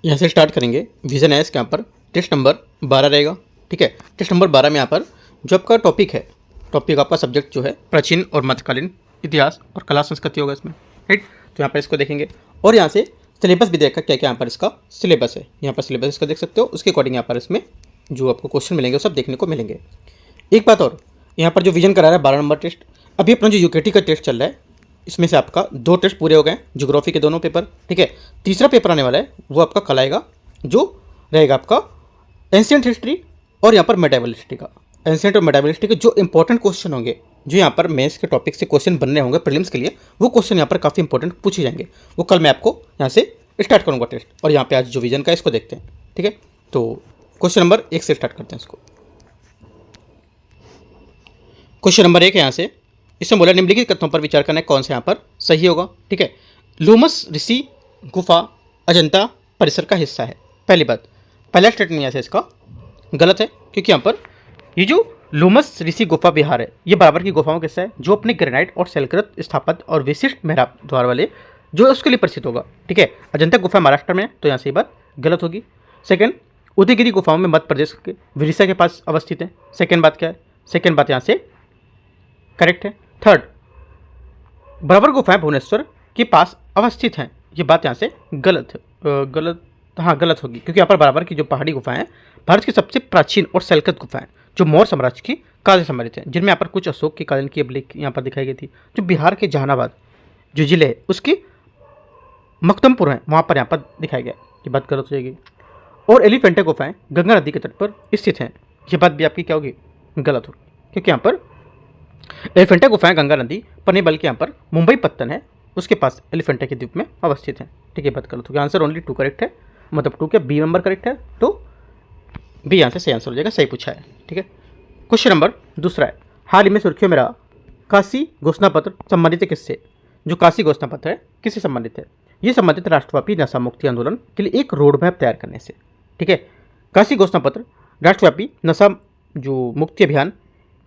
यहाँ से स्टार्ट करेंगे। विजन एस के यहाँ पर टेस्ट नंबर 12 रहेगा। ठीक है, टेस्ट नंबर 12 में यहाँ पर जो आपका टॉपिक है, टॉपिक आपका सब्जेक्ट जो है प्राचीन और मध्यकालीन इतिहास और कला संस्कृति होगा इसमें। राइट, तो यहाँ पर इसको देखेंगे और यहाँ से सिलेबस भी देखा क्या क्या यहाँ पर इसका सिलेबस है। यहाँ पर सिलेबस इसका देख सकते हो, उसके अकॉर्डिंग यहाँ पर इसमें जो आपको क्वेश्चन मिलेंगे वो सब देखने को मिलेंगे। एक बात और, यहाँ पर जो विजन करा रहा है 12 नंबर टेस्ट, अभी अपना जो यूकेटी का टेस्ट चल रहा है इसमें से आपका 2 टेस्ट पूरे हो गए, ज्योग्राफी के दोनों पेपर। ठीक है, तीसरा पेपर आने वाला है वो आपका कल आएगा, जो रहेगा आपका एंशिएंट हिस्ट्री और यहाँ पर मेडिवल हिस्ट्री का। एंशिएंट और मेडिवल हिस्ट्री के जो इंपॉर्टेंट क्वेश्चन होंगे, जो यहाँ पर मेंस के टॉपिक से क्वेश्चन बनने होंगे प्रीलिम्स के लिए, वो क्वेश्चन यहाँ पर काफ़ी इंपॉर्टेंट पूछे जाएंगे। वो कल मैं आपको यहाँ से स्टार्ट करूँगा टेस्ट। और यहाँ पे आज जो विजन का इसको देखते हैं। ठीक है, तो क्वेश्चन नंबर 1 से स्टार्ट करते हैं इसको। क्वेश्चन नंबर 1 है यहाँ से, इसमें बोला निम्नलिखित कथनों पर विचार करना है कौन सा यहाँ पर सही होगा। ठीक है, लूमस ऋषि गुफा अजंता परिसर का हिस्सा है। पहली बात, पहला स्टेटमेंट यहाँ से इसका गलत है, क्योंकि यहाँ पर ये जो लूमस ऋषि गुफा विहार है ये बराबर की गुफाओं का हिस्सा है, जो अपने ग्रेनाइट और शैलकृत स्थापत्य और विशिष्ट मेहराब द्वार वाले जो उसके लिए प्रसिद्ध होगा। ठीक है, अजंता गुफा महाराष्ट्र में, तो यहाँ से ये बात गलत होगी। सेकंड, उदयगिरी गुफाओं में मध्य प्रदेश के विदिशा के पास अवस्थित है। सेकंड बात क्या है, सेकंड बात यहाँ से करेक्ट है। थर्ड, बराबर गुफाएं भुवनेश्वर के पास अवस्थित हैं, ये बात यहाँ से गलत होगी, क्योंकि यहाँ पर बराबर की जो पहाड़ी गुफाएं हैं भारत की सबसे प्राचीन और शैलकृत गुफाएं जो मौर्य साम्राज्य की काल से संबंधित हैं, जिनमें यहाँ पर कुछ अशोक के कालीन की अभिलेख यहाँ पर दिखाई गई थी। जो बिहार के जहानाबाद जो जिले है उसकी मकदमपुर है, वहाँ पर यहाँ पर दिखाया गया, ये बात गलत हो जाएगी। और एलिफेंटा गुफाएं गंगा नदी के तट पर स्थित हैं, ये बात भी आपकी क्या होगी, गलत होगी, क्योंकि यहाँ पर एलिफेंटा गुफाएं गंगा नदी पर नहीं बल्कि यहाँ पर मुंबई पत्तन है उसके पास एलिफेंटा के द्वीप में अवस्थित है। ठीक है, बात गलत होगी। आंसर ओनली 2 करेक्ट है, मतलब 2 क्या बी नंबर करेक्ट है, तो बी यहाँ से सही आंसर हो जाएगा, सही पूछा है। ठीक है, क्वेश्चन नंबर दूसरा है, हाल ही में सुर्खियों में रहा काशी घोषणा पत्र संबंधित है किससे। जो काशी घोषणा पत्र है किससे संबंधित है, ये संबंधित राष्ट्रव्यापी नशा मुक्ति आंदोलन के लिए एक रोड मैप तैयार करने से। ठीक है, काशी घोषणा पत्र राष्ट्रव्यापी नशा जो मुक्ति अभियान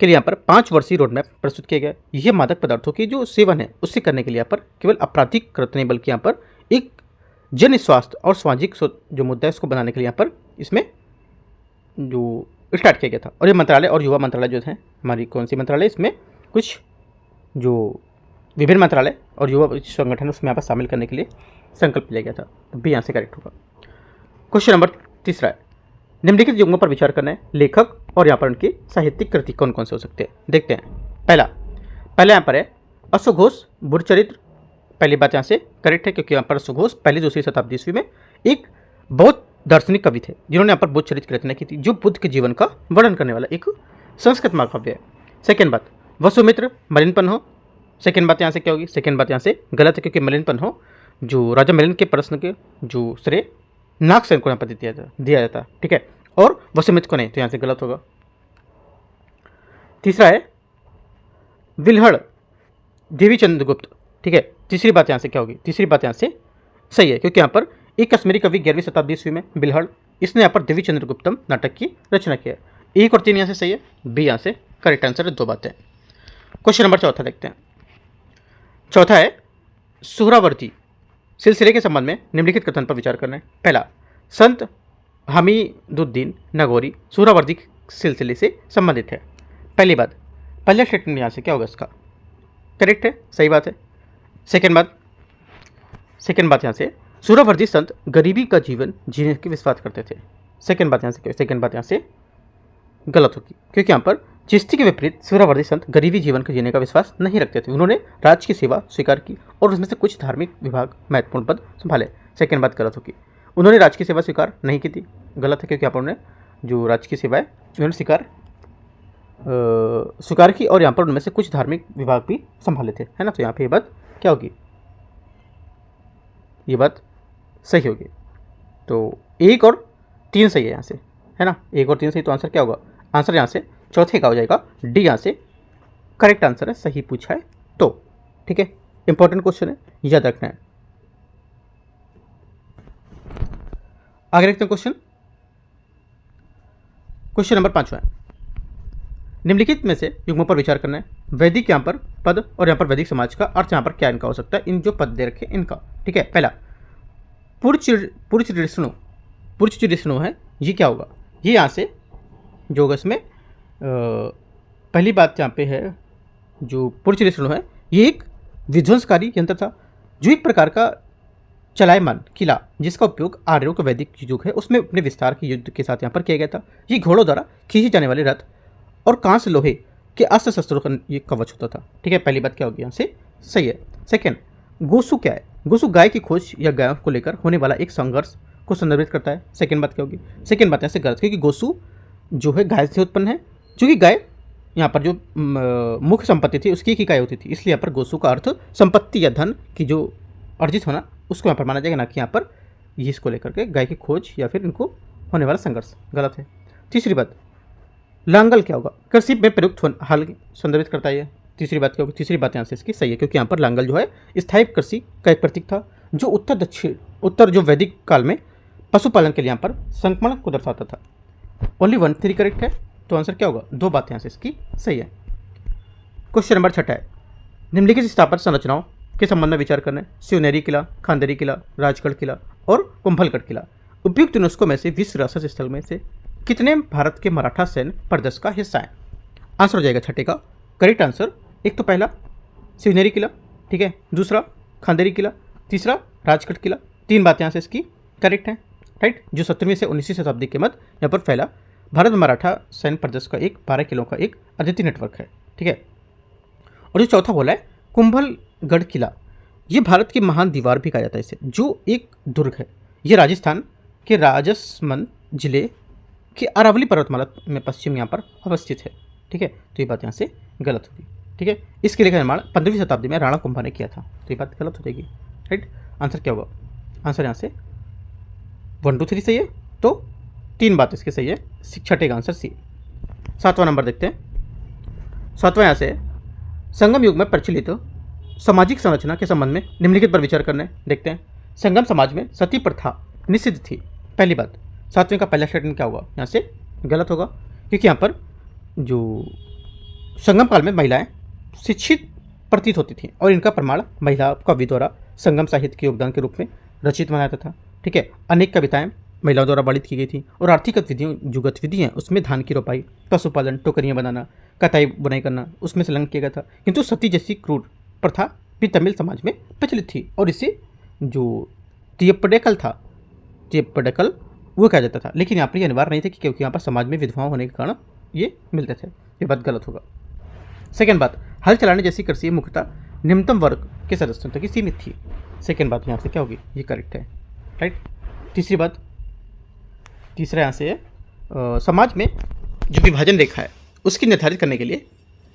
के लिए यहाँ पर 5 वर्षीय रोड मैप प्रस्तुत किया गया। यह मादक पदार्थों की जो सेवन है उससे करने के लिए यहाँ पर केवल आपराधिक कृत्य नहीं बल्कि यहाँ पर एक जन स्वास्थ्य और सामाजिक जो मुद्दा है उसको बनाने के लिए यहाँ पर इसमें जो स्टार्ट किया गया था। और ये मंत्रालय और युवा मंत्रालय जो है, हमारी कौन सी मंत्रालय, इसमें कुछ जो विभिन्न मंत्रालय और युवा संगठन उसमें यहाँ पर शामिल करने के लिए संकल्प लिया गया था, तो भी यहाँ से करेक्ट होगा। क्वेश्चन नंबर तीसरा है, निम्नलिखित युगों पर विचार करना है, लेखक और यहाँ पर उनकी साहित्यिक कृति कौन कौन से हो सकते हैं, देखते हैं। पहला यहाँ पर है अश्वघोष बुद्धचरित्र। पहली बात यहाँ से करेक्ट है, क्योंकि यहाँ पर अश्वघोष पहली दूसरी शताब्दी ईस्वी में एक बहुत दार्शनिक कवि थे, जिन्होंने यहाँ पर बुद्ध चरित्र की रचना की थी, जो बुद्ध के जीवन का वर्णन करने वाला एक संस्कृत महाकाव्य है। सेकेंड बात, वसुमित्र मलिनपन हो। सेकेंड बात यहाँ से क्या होगी, सेकेंड बात यहाँ से गलत है, क्योंकि मलिनपन हो जो राजा मिलिंद के प्रश्न के जो श्रेय नागसेन को यहाँ पर दिया जाता। ठीक है, और वसुमित्र को नहीं, तो यहाँ से गलत होगा। तीसरा है विल्हड़ देवी चंद्रगुप्त। ठीक है, तीसरी बात यहाँ से क्या होगी, तीसरी बात यहाँ से सही है, क्योंकि यहाँ पर एक कश्मीरी कवि 11वीं शताब्दी ईस्वी में बिल्हड़, इसने यहाँ पर देवी चंद्रगुप्तम नाटक की रचना किया है। 1 और 3 यहाँ से सही है, बी यहाँ से करेक्ट आंसर है, 2 बातें। क्वेश्चन नंबर चौथा देखते हैं। चौथा है सुहरावर्दी सिलसिले के संबंध में निम्नलिखित कथन पर विचार करना है। पहला, संत हमीदुद्दीन नागौरी सुहरावर्दी सिलसिले से संबंधित है। पहली बात, पहला स्टेटमेंट यहाँ से क्या होगा, इसका करेक्ट है, सही बात है। सेकेंड बात यहाँ से सुहरावर्दी संत गरीबी का जीवन जीने की विश्वास करते थे। सेकेंड बात यहाँ से गलत होगी, क्योंकि यहाँ पर चिश्ती के विपरीत सुहरावर्दी संत गरीबी जीवन के जीने का विश्वास नहीं रखते थे। उन्होंने राज्य की सेवा स्वीकार की और उसमें से कुछ धार्मिक विभाग महत्वपूर्ण पद संभाले। सेकेंड बात गलत होगी, उन्होंने राज्य की सेवा स्वीकार नहीं की थी, गलत है, क्योंकि यहाँ पर उन्होंने जो राज्य की सेवा है उन्होंने स्वीकार की और यहाँ पर उनमें से कुछ धार्मिक विभाग भी संभाले थे, है ना। तो यहाँ पे ये बात क्या होगी, ये बात सही होगी। तो 1 और 3 सही है यहाँ से, है ना, 1 और 3 सही, तो आंसर क्या होगा, आंसर यहाँ से चौथे का हो जाएगा, डी यहाँ से करेक्ट आंसर है, सही पूछा है तो। ठीक है, इंपॉर्टेंट क्वेश्चन है, याद रखना है। आगे देखते हैं क्वेश्चन नंबर 5 है, निम्नलिखित में से युग्मों पर विचार करना है। वैदिक यहाँ पर पद और यहाँ पर वैदिक समाज का अर्थ यहाँ पर क्या इनका हो सकता है, इन जो पद दे रखे इनका। ठीक है, पहला पुरचिरिष्णु पुरुष जो ऋषणु है ये क्या होगा, ये यहाँ से जो होगा इसमें पहली बात यहाँ पे है, जो पुरुष ऋषणु है ये एक विध्वंसकारी यंत्र था, जो एक प्रकार का चलायमान किला जिसका उपयोग आर्यों के वैदिक युग है उसमें अपने विस्तार के युद्ध के साथ यहाँ पर किया गया था। ये घोड़ों द्वारा खींचे जाने वाले रथ और कांस लोहे के अस्त्र शस्त्रों का ये कवच होता था। ठीक है, पहली बात क्या होगी यहाँ से, सही है। सेकेंड, गोसु क्या है, गोसु गाय की खोज या गायों को लेकर होने वाला एक संघर्ष को संदर्भित करता है। सेकेंड बात क्या होगी, सेकेंड बात यहाँ से गलत, क्योंकि गोसु जो है गाय से उत्पन्न है, क्योंकि गाय यहाँ पर जो मुख्य संपत्ति थी उसकी एक इकाई होती थी, इसलिए यहाँ पर गोसु का अर्थ संपत्ति या धन की जो अर्जित होना उसको यहाँ पर माना जाएगा, ना कि यहाँ पर ये इसको लेकर के गाय की खोज या फिर इनको होने वाला संघर्ष, गलत है। तीसरी बात, लांगल क्या होगा, कृषि में प्रयुक्त हल संदर्भित करता है। तीसरी बात क्या होगी, तीसरी बात यहाँ से इसकी सही है, क्योंकि यहाँ पर लांगल जो है स्थायी कृषि का एक प्रतीक था, जो उत्तर जो वैदिक काल में पशुपालन के लिए यहाँ पर संक्रमण को दर्शाता था। ओनली 1 3 करेक्ट है, तो आंसर क्या होगा, 2 बातें यहाँ से इसकी सही है। क्वेश्चन नंबर 6 है, निम्नलिखित स्थापत्य संरचनाओं के संबंध में विचार करना है। शिवनेरी किला, खांदेरी किला, राजगढ़ किला और कुंभलगढ़ किला उपयुक्त यूनेस्को में से विश्व विरासत स्थल में से कितने भारत के मराठा सैन्य प्रदेश का हिस्सा है। आंसर हो जाएगा 6 का करेक्ट आंसर, एक तो पहला शिवनेरी किला, ठीक है, दूसरा खांदेरी किला, तीसरा राजगढ़ किला। 3 बातें यहाँ से इसकी करेक्ट हैं, राइट, जो 17वीं से 19वीं शताब्दी के मध्य यहाँ पर फैला भारत में मराठा सैन्य प्रदेश का एक 12 किलों का एक अद्वितीय नेटवर्क है। ठीक है, और जो चौथा बोला है कुंभलगढ़ किला, ये भारत की महान दीवार भी कहा जाता है इसे, जो एक दुर्ग है। ये राजस्थान के राजसमंद जिले के अरावली पर्वतमाला में पश्चिम यहाँ पर अवस्थित है। ठीक है, तो ये बात यहाँ से गलत होगी। ठीक है, इस किले का निर्माण 15वीं शताब्दी में राणा कुंभा ने किया था, तो ये बात गलत हो जाएगी। राइट, आंसर क्या होगा, आंसर यहाँ से 1 2 3 सही है, तो 3 बात इसके सही है, 6 का आंसर सी। 7वां नंबर देखते हैं। 7वां यहाँ से संगम युग में प्रचलित सामाजिक संरचना के संबंध में निम्नलिखित पर विचार करने देखते हैं। संगम समाज में सती प्रथा निषिद्ध थी, पहली बात। 7वें का पहला स्टेटमेंट क्या होगा, यहाँ से गलत होगा, क्योंकि यहाँ पर जो संगम काल में महिलाएं शिक्षित प्रतीत होती थी और इनका प्रमाण महिला कवि द्वारा संगम साहित्य के योगदान के रूप में रचित बनाया था। ठीक है, अनेक कविताएं महिलाओं द्वारा वर्णित की गई थी और आर्थिक गतिविधियों जो गतिविधियाँ उसमें धान की रोपाई, पशुपालन, टोकरियाँ बनाना, कताई बुनाई करना उसमें संलग्न किया गया था। किंतु सती जैसी क्रूर प्रथा भी तमिल समाज में प्रचलित थी और इसे जो तियप्पड़ेकल था, तियप्पड़ेकल वो कहा जाता था, लेकिन यहाँ पर यह अनिवार्य नहीं था कि क्योंकि यहाँ पर समाज में विधवाओं होने के कारण ये मिलते थे। ये बात गलत होगा। सेकेंड बात, हल चलाने जैसी कृषि मुख्यतः निम्नतम वर्ग के सदस्यों तक ही सीमित थी। सेकेंड बात यहाँ से क्या होगी, ये करेक्ट है, राइट। तीसरी बात, तीसरा यहाँ से समाज में जो विभाजन रेखा है उसकी निर्धारित करने के लिए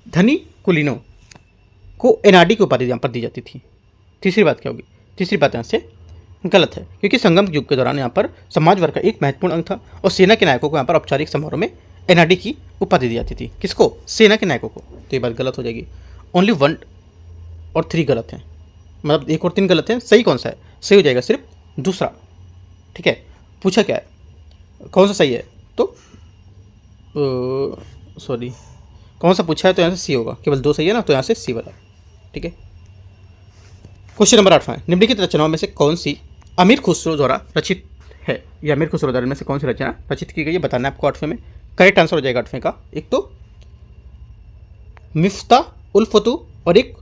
धनी कुलीनों को एनआरडी की उपाधि यहाँ पर दी जाती थी। तीसरी बात क्या होगी, तीसरी बात यहाँ से गलत है, क्योंकि संगम युग के दौरान यहाँ पर समाज वर्ग का एक महत्वपूर्ण अंग था और सेना के नायकों को यहाँ पर औपचारिक समारोह में एनआरडी की उपाधि दी जाती थी। किसको, सेना के नायकों को। तो ये बात गलत हो जाएगी। ओनली 1 और 3 गलत हैं, मतलब 1 और 3 गलत हैं। सही कौन सा है, सही हो जाएगा सिर्फ दूसरा। ठीक है, पूछा क्या है, कौन सा सही है, तो सॉरी कौन सा पूछा है, तो यहाँ से सी होगा, केवल 2 सही है ना, तो यहाँ से सी वाला। ठीक है, क्वेश्चन नंबर 8 है, निम्नलिखित रचनाओं में से कौन सी अमीर खुसरो द्वारा रचित है, या अमीर खुसरो द्वारा में से कौन सी रचना रचित की गई है, बताना है आपको 8वें में। करेक्ट आंसर हो जाएगा 8वें का, एक तो मिफ्ता उल फतू और एक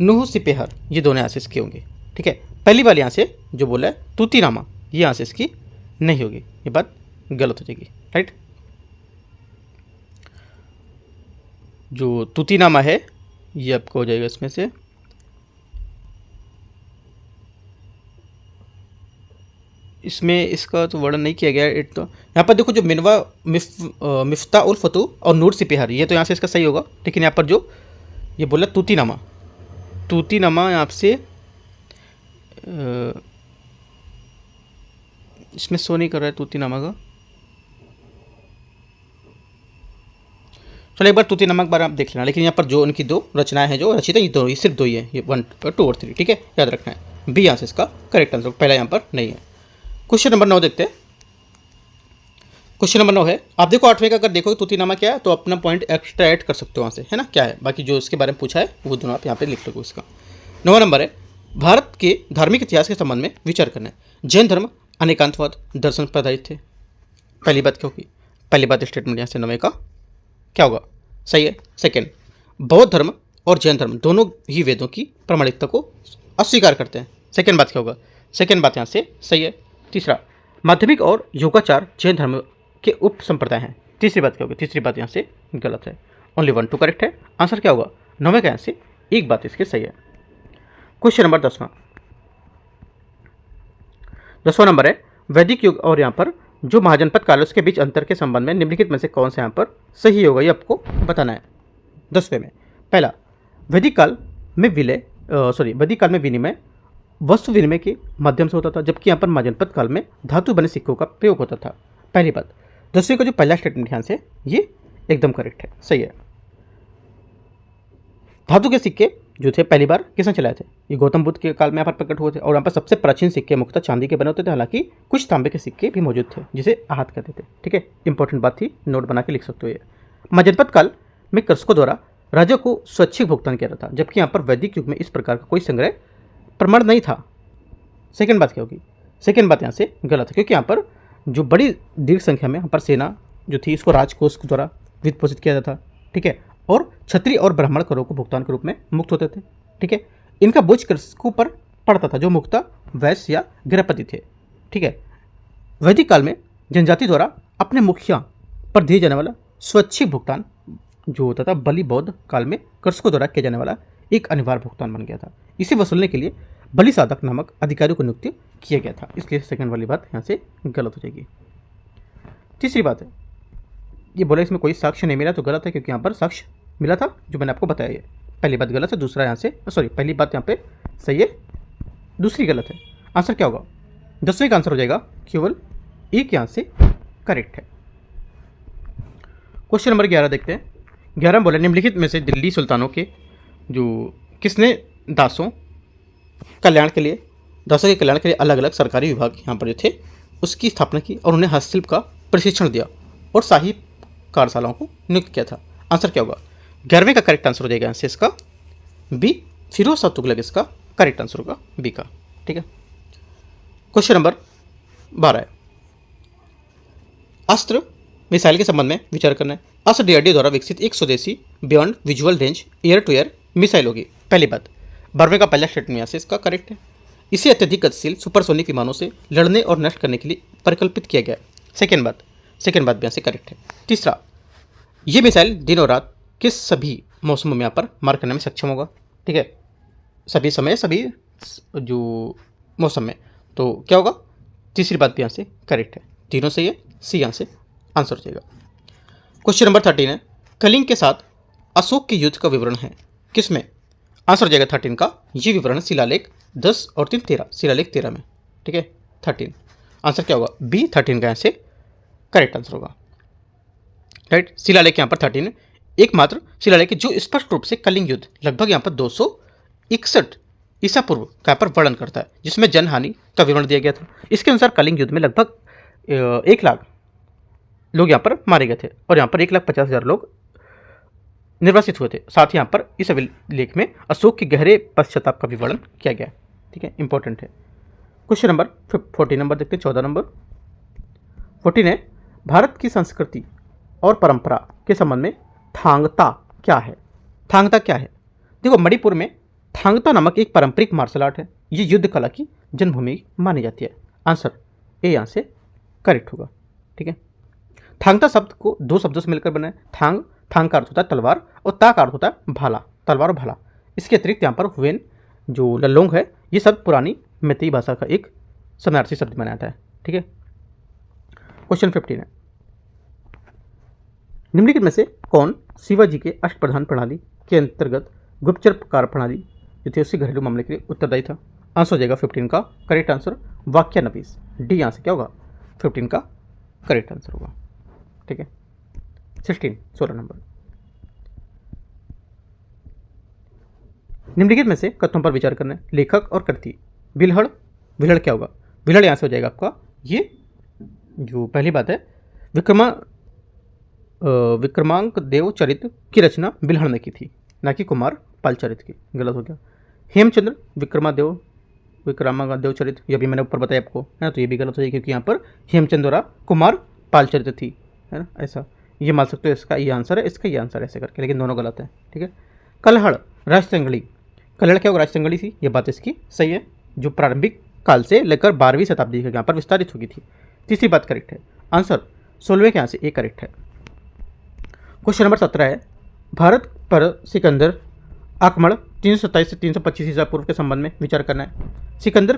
नूह सिपेहर, ये दोनों यहाँ से इसके होंगे। ठीक है, पहली वाली यहाँ से जो बोला है तूतीनामा, ये यहाँ से इसकी नहीं होगी, ये बात गलत हो जाएगी, राइट। जो तूतीनामा है ये आपको हो जाएगा इसमें से इसमें इसका तो वर्णन नहीं किया गया है। तो यहाँ पर देखो जो मिफ्ता उल फतू और नूर सिपेहर, ये तो यहाँ से इसका सही होगा, लेकिन यहाँ पर जो ये बोला तूतीनामा, तूतीनामा यहाँ से इसमें शो नहीं कर रहा है तूतीनामा का। चलो एक बार तूतीनामा के बारे में आप देख लेना, लेकिन यहाँ पर जो उनकी 2 रचनाएं हैं जो रचित है, ये सिर्फ 2 ही है, ये 1 2 और 3। ठीक है, याद रखना है। बी यहाँ से इसका करेक्ट आंसर, पहला यहाँ पर नहीं है। क्वेश्चन नंबर 9 देखते हैं। क्वेश्चन नंबर 9 है, आप देखो 8वें का अगर देखो तूतीनामा क्या है तो अपना पॉइंट एक्स्ट्रा ऐड कर सकते हो वहाँ से, है ना, क्या है, बाकी जो इसके बारे में पूछा है वो दोनों आप यहाँ पे लिख लो। इसका 9वां नंबर है, भारत के धार्मिक इतिहास के संबंध में विचार करना है। जैन धर्म अनेकांतवाद दर्शन पर आधारित थे। पहली बात क्या होगी? पहली बात स्टेटमेंट यहाँ से 9 का क्या होगा? सही है। सेकेंड, बौद्ध धर्म और जैन धर्म दोनों ही वेदों की प्रामाणिकता को अस्वीकार करते हैं। सेकेंड बात क्या होगा? सेकेंड बात यहाँ से सही है। तीसरा, माध्यमिक और योगाचार जैन धर्म के उप संप्रदाय हैं। तीसरी बात क्या होगी? तीसरी बात यहाँ से गलत है। ओनली 1 2 करेक्ट है। आंसर क्या होगा? 9 का यहाँ से एक बात इसके सही है। क्वेश्चन नंबर 10वां नंबर है वैदिक युग और यहाँ पर जो महाजनपद काल उसके बीच अंतर के संबंध में निम्नलिखित में से कौन सा यहाँ पर सही होगा, ये आपको बताना है 10वें में। पहला, वैदिक काल में वैदिक काल में विनिमय वस्तु विनिमय के माध्यम से होता था, जबकि यहाँ पर महाजनपद काल में धातु बने सिक्कों का प्रयोग होता था। पहली बात। 10वें का जो पहला स्टेटमेंट ध्यान से ये एकदम करेक्ट है, सही है। धातु के सिक्के जो थे पहली बार किसने चलाए थे? ये गौतम बुद्ध के काल में यहाँ पर प्रकट हुए थे और यहाँ पर सबसे प्राचीन सिक्के मुख्यतः चांदी के बने होते थे, हालांकि कुछ तांबे के सिक्के भी मौजूद थे जिसे आहत कहते थे। ठीक है, इंपॉर्टेंट बात थी, नोट बना के लिख सकते हो ये। महाजनपद काल में कृषकों द्वारा राजा को स्वैच्छिक भुगतान किया जाता था, जबकि यहाँ पर वैदिक युग में इस प्रकार का कोई संग्रह प्रमाण नहीं था। सेकेंड बात क्या होगी? सेकेंड बात यहाँ से गलत है, क्योंकि यहाँ पर जो बड़ी दीर्घ संख्या में यहाँ पर सेना जो थी इसको राजकोष द्वारा वित्त पोषित किया जाता। ठीक है, और क्षत्रिय और ब्राह्मण करों को भुगतान के रूप में मुक्त होते थे। ठीक है, इनका बोझ कृषकों पर पड़ता था जो मुख्यतः वैश्य या गृहपति थे। ठीक है, वैदिक काल में जनजाति द्वारा अपने मुखिया पर दिए जाने वाला स्वैच्छिक भुगतान जो होता था बलि बौद्ध काल में कृषकों द्वारा किया जाने वाला एक अनिवार्य भुगतान बन गया था। इसे वसूलने के लिए बलि साधक नामक अधिकारियों को नियुक्त किया गया था, इसलिए सेकंड वाली बात यहाँ से गलत हो जाएगी। तीसरी बात है, ये बोला इसमें कोई साक्ष्य नहीं मिला तो गलत है, क्योंकि यहाँ पर साक्ष्य मिला था जो मैंने आपको बताया। ये पहली बात गलत है, दूसरा यहाँ से पहली बात यहाँ पे सही है, दूसरी गलत है। आंसर क्या होगा? 10वें का आंसर हो जाएगा केवल एक यहाँ से करेक्ट है। क्वेश्चन नंबर 11 देखते हैं। 11 बोला निम्नलिखित में से दिल्ली सुल्तानों के जो किसने दासों के कल्याण के लिए अलग अलग सरकारी विभाग यहाँ पर जो थे उसकी स्थापना की और उन्हें हस्तशिल्प का प्रशिक्षण दिया और शाही कार्यशालाओं को नियुक्त किया था। आंसर क्या होगा? 11वें का करेक्ट आंसर हो जाएगा यहाँ से इसका बी, फिरोज शाह तुगलक इसका करेक्ट आंसर होगा बी का। ठीक है, क्वेश्चन नंबर 12 है अस्त्र मिसाइल के संबंध में विचार करना है। अस्त्र डीआरडीओ द्वारा विकसित एक स्वदेशी beyond visual range air to air missile होगी। पहली बात। 12वें का पहला स्टेटमेंट यहाँ से इसका करेक्ट है। इसे अत्यधिक गतिशील सुपरसोनिक विमानों से लड़ने और नष्ट करने के लिए परिकल्पित किया गया है। सेकेंड बात भी यहाँ से करेक्ट है। तीसरा, ये मिसाइल दिन और रात के सभी मौसमों में यहाँ पर मार करने में सक्षम होगा। ठीक है, सभी समय सभी जो मौसम में, तो क्या होगा? तीसरी बात भी यहाँ से करेक्ट है, तीनों सही है, सी यहाँ से आंसर हो जाएगा। क्वेश्चन नंबर 13 है कलिंग के साथ अशोक के युद्ध का विवरण है किसमें? आंसर हो जाएगा 13 का ये विवरण शिलालेख 10 और 3 13, शिलालेख 13 में। ठीक है, 13 आंसर क्या होगा? बी 13 का यहाँ से करेक्ट आंसर होगा। राइट, शिलालेख यहाँ पर 13 एकमात्र शिलालेख जो स्पष्ट रूप से कलिंग युद्ध लगभग यहाँ पर 261 ईसा पूर्व का पर वर्णन करता है, जिसमें जनहानि का विवरण दिया गया था। इसके अनुसार कलिंग युद्ध में लगभग 1 लाख लोग यहाँ पर मारे गए थे और यहाँ पर 1,50,000 लोग निर्वासित हुए थे। साथ ही यहाँ पर इस अभिलेख में अशोक के गहरे पश्चाताप का भी वर्णन किया गया है। ठीक है, इंपॉर्टेंट है। क्वेश्चन नंबर 14 नंबर देखते हैं। 14 नंबर 14 है भारत की संस्कृति और परंपरा के संबंध में थांगता क्या है? थांगता क्या है? देखो, मणिपुर में थांगता नामक एक पारंपरिक मार्शल आर्ट है। ये युद्ध कला की जन्मभूमि मानी जाती है। आंसर ए यहाँ से करेक्ट होगा। ठीक है, थांगता शब्द को 2 शब्दों से मिलकर बना है। थांग का अर्थ होता है तलवार और ता का अर्थ होता है भाला, तलवार और भाला। इसके अतिरिक्त यहाँ पर हुएन जो लल्लोंग है ये शब्द पुरानी मैतेई भाषा का एक समानार्थी शब्द माना जाता है। ठीक है, क्वेश्चन 15 है निम्नलिखित में से कौन शिवाजी के अष्टप्रधान प्रणाली के अंतर्गत गुप्तचर कार्य प्रणाली जो थी उससे घरेलू मामले के लिए उत्तरदायी था? आंसर हो जाएगा 15 का करेक्ट आंसर वाक्यानबीस, डी यहाँ से क्या होगा? 15 का करेक्ट आंसर होगा। ठीक है, 16 नंबर निम्नलिखित में से कथनों पर विचार करना है। लेखक और कृति विल्हड़ क्या होगा? विल्हड़ यहाँ से हो जाएगा आपका ये जो पहली बात है विक्रमांक देव चरित्र की रचना बिल्हड़ ने की थी, ना कि कुमार पाल चरित्र की। गलत हो गया। हेमचंद्र विक्रमादेव विक्रमादेव चरित, ये भी मैंने ऊपर बताया आपको, है ना, तो ये भी गलत हो जाएगी क्योंकि यहाँ पर हेमचंद द्वारा कुमार पाल चरित थी, है ना, ऐसा ये मान सकते हो। इसका ये आंसर है, इसका ये आंसर है, ऐसे करके, लेकिन दोनों गलत है, ठीक है। कलहड़ राजतंगड़ी, कलहड़ क्या होगा, राजतंगड़ी थी, ये बात इसकी सही है, जो प्रारंभिक काल से लेकर 12वीं शताब्दी के यहाँ पर विस्तारित होगी थी। तीसरी बात करेक्ट है, आंसर 16वें के यहाँ से ए करेक्ट है। क्वेश्चन नंबर 17 है, भारत पर सिकंदर आक्रमण 327 से 325 ईसा पूर्व के संबंध में विचार करना है। सिकंदर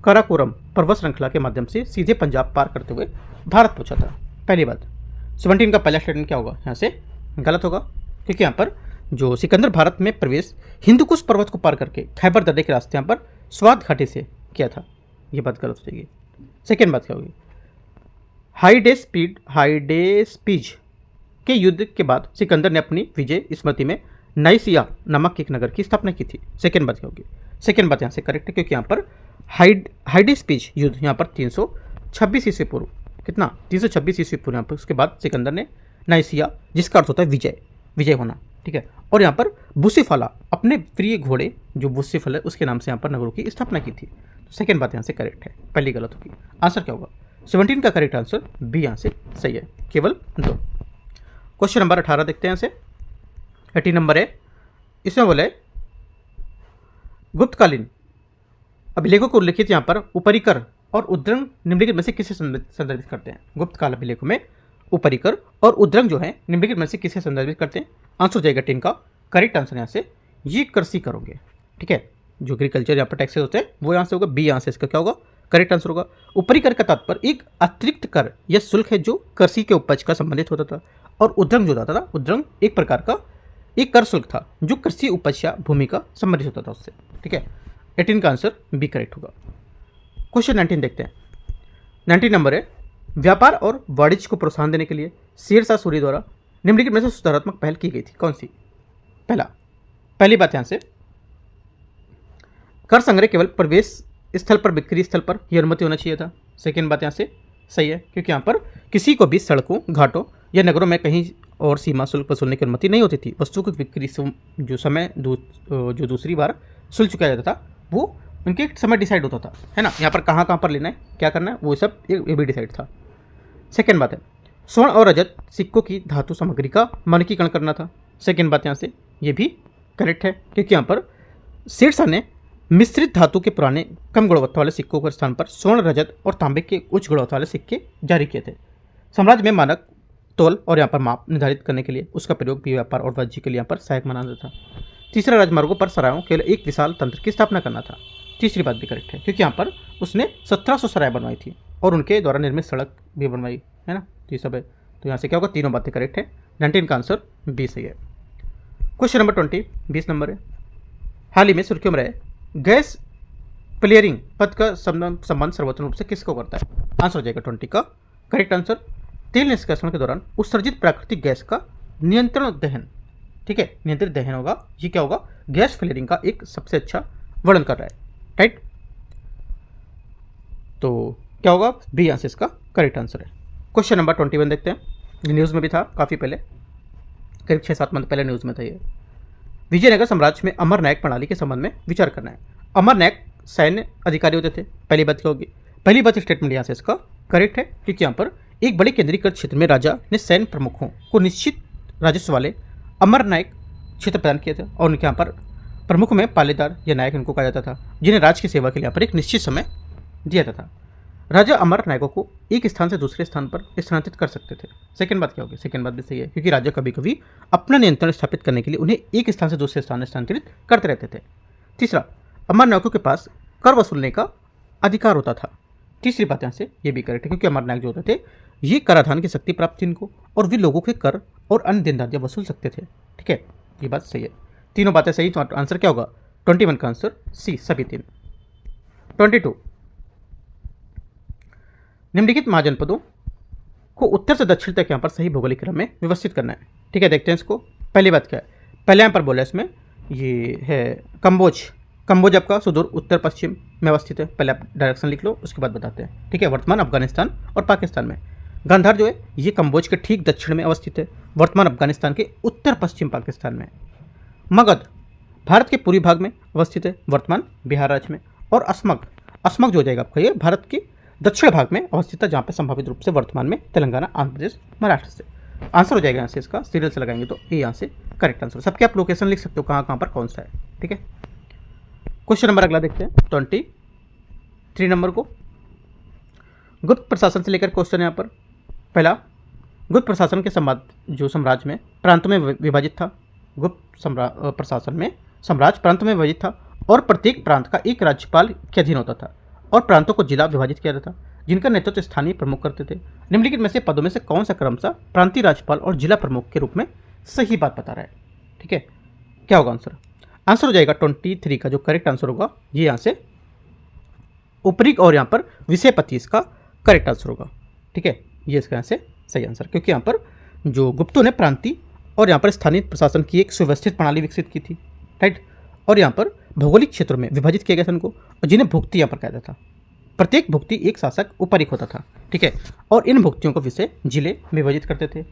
काराकोरम पर्वत श्रृंखला के माध्यम से सीधे पंजाब पार करते हुए भारत पहुंचा था। पहली बात, 17 का पहला स्टेटमेंट क्या होगा, यहाँ से गलत होगा क्योंकि यहाँ पर जो सिकंदर भारत में प्रवेश हिंदुकुश पर्वत को पार करके खैबर दर्रे के रास्ते यहाँ पर स्वात घाटी से किया था, ये बात गलत हो जाएगी। सेकेंड बात क्या होगी, हाइडेस्पीज के युद्ध के बाद सिकंदर ने अपनी विजय स्मृति में नाइसिया नामक एक नगर की स्थापना की थी। सेकेंड बात क्या होगी, सेकेंड बात यहाँ से करेक्ट है क्योंकि यहाँ पर हाइडेस्पीज युद्ध यहाँ पर 326 ईस्वी पूर्व, कितना 326 ईस्वी पूर्व यहाँ पर, उसके बाद सिकंदर ने नाइसिया, जिसका अर्थ होता है विजय, विजय होना, ठीक है, और यहाँ पर बुसीफाला अपने प्रिय घोड़े जो बुसीफल है उसके नाम से यहाँ पर नगरों की स्थापना की थी। तो सेकेंड बात यहाँ से करेक्ट है, पहली गलत होगी। आंसर क्या होगा, 17 का करेक्ट आंसर बी यहाँ से सही है, केवल 2। क्वेश्चन नंबर 18 देखते हैं यहाँ से, 18 नंबर है, इसमें बोले गुप्तकालीन अभिलेखों को उल्लिखित यहाँ पर उपरिकर और उद्रंग निम्नलिखित में से किसे संदर्भित करते हैं। गुप्तकाल अभिलेखों में उपरिकर और उद्रंग जो है निम्नलिखित में से किसे संदर्भित करते हैं। आंसर हो जाएगा 10 का करेक्ट आंसर यहाँ से ये कृषि करोगे, ठीक है, जो एग्रीकल्चर यहाँ पर टैक्सेस होते हैं वो यहाँ से होगा, बी यहाँ से इसका क्या होगा करेक्ट आंसर होगा। ऊपरी कर का तात्पर्य एक अतिरिक्त कर या शुल्क है जो कृषि के उपज का संबंधित होता था, और उद्रंग जो होता था, उद्रंग एक प्रकार का एक कर शुल्क था जो कृषि उपज या भूमि का संबंधित होता था उससे, ठीक है। 18 का आंसर बी करेक्ट होगा। क्वेश्चन 19 देखते हैं, 19 नंबर है, व्यापार और वाणिज्य को प्रोत्साहन देने के लिए शेरशाह सूरी द्वारा निम्नलिखित में से सुधारात्मक पहल की गई थी, कौन सी। पहली बात यहाँ से कर संग्रह केवल प्रवेश स्थल पर, बिक्री स्थल पर ही अनुमति होना चाहिए था। सेकेंड बात यहाँ से सही है क्योंकि यहाँ पर किसी को भी सड़कों, घाटों या नगरों में कहीं और सीमा शुल्क वसूलने की अनुमति नहीं होती थी। वस्तु की बिक्री जो समय जो दूसरी बार शुल्क चुकाया जाता था वो उनके समय डिसाइड होता था, है ना, यहाँ पर कहाँ पर लेना है, क्या करना है, वो सब ये भी डिसाइड था। सेकेंड बात है, स्वर्ण और रजत सिक्कों की धातु सामग्री का मानकीकरण करना था। सेकेंड बात यहाँ से ये भी करेक्ट है क्योंकि यहाँ पर शेरशाह ने मिश्रित धातु के पुराने कम गुणवत्ता वाले सिक्कों के स्थान पर स्वर्ण, रजत और तांबे के उच्च गुणवत्ता वाले सिक्के जारी किए थे। साम्राज्य में मानक तौल और यहाँ पर माप निर्धारित करने के लिए उसका प्रयोग भी व्यापार और वाणिज्य के लिए यहाँ पर सहायक माना जाता था। तीसरा, राजमार्गों पर सरायों केवल एक विशाल तंत्र की स्थापना करना था। तीसरी बात भी करेक्ट है क्योंकि यहाँ पर उसने 1700 सराय बनवाई थी और उनके द्वारा निर्मित सड़क भी बनवाई, है ना, तो ये सब है। तो यहाँ से क्या होगा, तीनों बातें करेक्ट है। 19 का आंसर बी सही है। क्वेश्चन नंबर 20, 20 नंबर है, हाल ही में सुर्खियों में रहे गैस क्लियरिंग पद का संबंध सर्वोत्तम रूप से किसको करता है। आंसर हो जाएगा 20 का करेक्ट आंसर, तेल निष्कासन के दौरान उत्सर्जित प्राकृतिक गैस का नियंत्रण दहन, ठीक है, नियंत्रित दहन होगा, ये क्या होगा, गैस फ्लेयरिंग का एक सबसे अच्छा वर्णन कर रहा है, राइट। तो क्या होगा, बी आंसर इसका करेक्ट आंसर है। क्वेश्चन नंबर 21 देखते हैं, न्यूज़ में भी था काफ़ी पहले, करीब 6-7 मंथ पहले न्यूज़ में था ये। विजयनगर साम्राज्य में अमर नायक प्रणाली के संबंध में विचार करना है। अमर नायक सैन्य अधिकारी होते थे। पहली बात क्या होगी, पहली बात स्टेटमेंट यहाँ से इसका करेक्ट है क्योंकि यहाँ पर एक बड़े केंद्रीकृत क्षेत्र में राजा ने सैन्य प्रमुखों को निश्चित राजस्व वाले अमर नायक क्षेत्र प्रदान किए थे और उनके यहाँ पर प्रमुख में पालेदार या नायक इनको कहा जाता था, जिन्हें राज्य की सेवा के लिए यहाँ पर एक निश्चित समय दिया जाता था। राजा अमर नायकों को एक स्थान से दूसरे स्थान पर स्थानांतरित कर सकते थे। सेकंड बात क्या होगी, सेकंड बात भी सही है क्योंकि राजा कभी कभी अपना नियंत्रण स्थापित करने के लिए उन्हें एक स्थान से दूसरे स्थान स्थानांतरित करते रहते थे। तीसरा, अमर नायकों के पास कर वसूलने का अधिकार होता था। तीसरी बात यहाँ से ये भी करेक्ट है क्योंकि अमर नायक जो होते थे ये कराधान की शक्ति प्राप्त थी इनको और वे लोगों के कर और अन्य देनदारियाँ वसूल सकते थे, ठीक है, ये बात सही है। तीनों बातें सही, तो आंसर क्या होगा, 21 का आंसर सी सभी तीन। 22, निम्नलिखित महाजनपदों को उत्तर से दक्षिण तक यहाँ पर सही भौगोलिक क्रम में व्यवस्थित करना है, ठीक है। देखते हैं इसको। पहली बात क्या है, पहले यहाँ पर बोला इसमें ये है कंबोज। कंबोज आपका सुदूर उत्तर पश्चिम में अवस्थित है, पहले आप डायरेक्शन लिख लो उसके बाद बताते हैं, ठीक है। वर्तमान अफगानिस्तान और पाकिस्तान में। गांधार जो है ये कंबोज के ठीक दक्षिण में अवस्थित है, वर्तमान अफगानिस्तान के उत्तर पश्चिम पाकिस्तान में। मगध भारत के पूर्वी भाग में अवस्थित है, वर्तमान बिहार राज्य में। और अस्मक, अस्मक जो हो जाएगा आपका ये भारत के दक्षिण भाग में अवस्थित है, जहाँ पे संभावित रूप से वर्तमान में तेलंगाना, आंध्र प्रदेश, महाराष्ट्र से। आंसर हो जाएगा यहाँ से इसका, सीरियल से लगाएंगे तो ये यहाँ से करेक्ट आंसर। सबके आप लोकेशन लिख सकते हो कहाँ कहाँ पर कौन सा है, ठीक है। क्वेश्चन नंबर अगला देखते हैं 23 नंबर को। गुप्त प्रशासन से लेकर क्वेश्चन है यहाँ पर। पहला, गुप्त प्रशासन के साम्राज्य में प्रांतों में विभाजित था। गुप्त प्रशासन में साम्राज्य प्रांतों में विभाजित था और प्रत्येक प्रांत का एक राज्यपाल के अधीन होता था और प्रांतों को जिला विभाजित किया जाता था, जिनका नेतृत्व स्थानीय प्रमुख करते थे। निम्नलिखित में से पदों में से कौन सा क्रमशः प्रांतीय राज्यपाल और जिला प्रमुख के रूप में सही बात बता रहा है, ठीक है। क्या होगा आंसर? आंसर हो जाएगा 23 का जो करेक्ट आंसर होगा ये यहाँ से ऊपरी और यहाँ पर विषयपति इसका करेक्ट आंसर होगा, ठीक है। ये इसका यहाँ से सही आंसर, क्योंकि यहाँ पर जो गुप्तों ने प्रांतीय और यहाँ पर स्थानीय प्रशासन की एक सुव्यवस्थित प्रणाली विकसित की थी, राइट। और यहाँ पर भौगोलिक क्षेत्रों में विभाजित किया गया था उनको, और जिन्हें भुक्ति यहाँ पर कहता था। प्रत्येक भुक्ति एक शासक ऊपर एक होता था, ठीक है। और इन भुक्तियों को विषय जिले में विभाजित करते थे,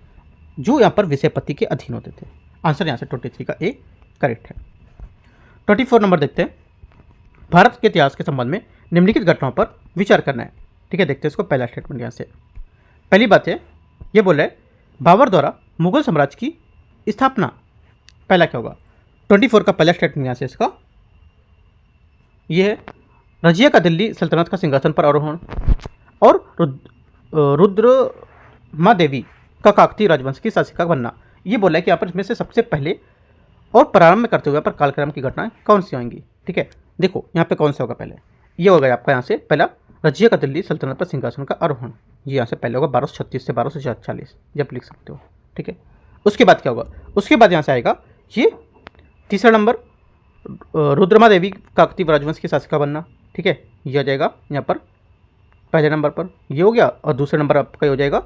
जो यहाँ पर विषयपति के अधीन होते थे। आंसर यहाँ से 23 का ए करेक्ट है। 24 नंबर देखते हैं। भारत के इतिहास के संबंध में निम्नलिखित घटनाओं पर विचार करना है, ठीक है। देखते हैं इसको। पहला स्टेटमेंट यहाँ से, पहली बात है ये बोला है बाबर द्वारा मुगल साम्राज्य की स्थापना। पहला क्या होगा? 24 का पहला स्टेटमेंट यहाँ से इसका ये है रजिया का दिल्ली सल्तनत का सिंहासन पर आरोहण और रुद्रमा देवी का काकतीय राजवंश की शासिका बनना। ये बोला है कि यहाँ पर इसमें से सबसे पहले और प्रारंभ में करते हुए पर कालक्रम की घटनाएं कौन सी आएंगी, ठीक है। देखो यहाँ पे कौन सा होगा, पहले ये होगा आपका यहाँ से पहला रजिया का दिल्ली सल्तनत पर सिंहासन का आरोहण। ये यहाँ से पहले होगा 1236 से 1240, जब लिख सकते हो, ठीक है। उसके बाद क्या होगा? उसके बाद यहाँ से आएगा ये तीसरा नंबर रुद्रमा देवी काकतीय राजवंश की शासिका बनना, ठीक है। ये आ जाएगा यहाँ पर पहले नंबर पर, ये हो गया। और दूसरे नंबर आपका हो जाएगा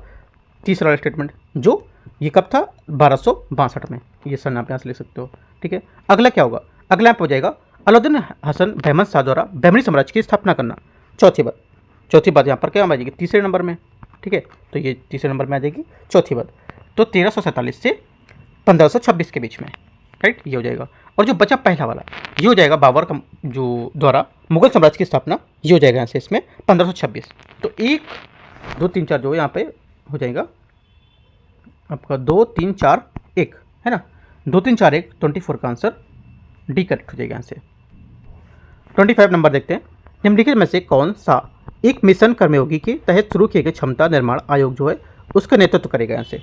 तीसरा वाला स्टेटमेंट, जो ये कब था? 1262 में। ये सन आप यहाँ से लिख सकते हो, ठीक है। अगला क्या होगा? अगला यहाँ पर हो जाएगा अलाउद्दीन हसन बहमन शाह द्वारा बहमनी साम्राज्य की स्थापना करना। चौथी बात यहाँ पर क्या आ जाएगी? तीसरे नंबर में, ठीक है। तो ये तीसरे नंबर में आ जाएगी चौथी बात। तो 1347 से 1526 के बीच में, राइट, ये हो जाएगा। और जो बचा पहला वाला ये हो जाएगा बाबर का जो द्वारा मुगल साम्राज्य की स्थापना, ये हो जाएगा यहाँ से इसमें 1526। तो 1 2 3 4 जो यहाँ पे हो जाएगा आपका 2 3 4 1 है ना, 2 3 4 1 24 का आंसर डी करेक्ट हो जाएगा यहाँ से। 25 नंबर देखते हैं। निम्नलिखित में से कौन सा एक मिशन कर्मयोगी के तहत शुरू किए गए क्षमता निर्माण आयोग जो है उसका नेतृत्व करेगा? यहाँ से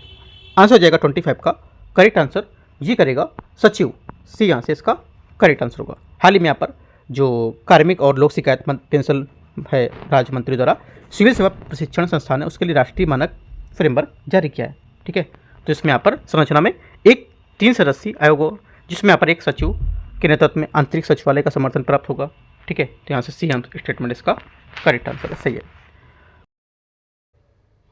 आंसर हो जाएगा 25 का करेक्ट आंसर ये करेगा सचिव, सी यहाँ से इसका करेक्ट आंसर होगा। हाल ही में यहाँ पर जो कार्मिक और लोक शिकायत पेंशन है राज्य मंत्री द्वारा सिविल सेवा प्रशिक्षण संस्थान है उसके लिए राष्ट्रीय मानक फ्रेमवर्क जारी किया है, ठीक है। तो इसमें यहाँ पर संरचना में एक 3 सदस्यीय आयोग हो, जिसमें यहाँ पर एक सचिव के नेतृत्व में आंतरिक सचिवालय का समर्थन प्राप्त होगा, ठीक है। तो यहाँ से सी स्टेटमेंट इसका करेक्ट आंसर है, सही है।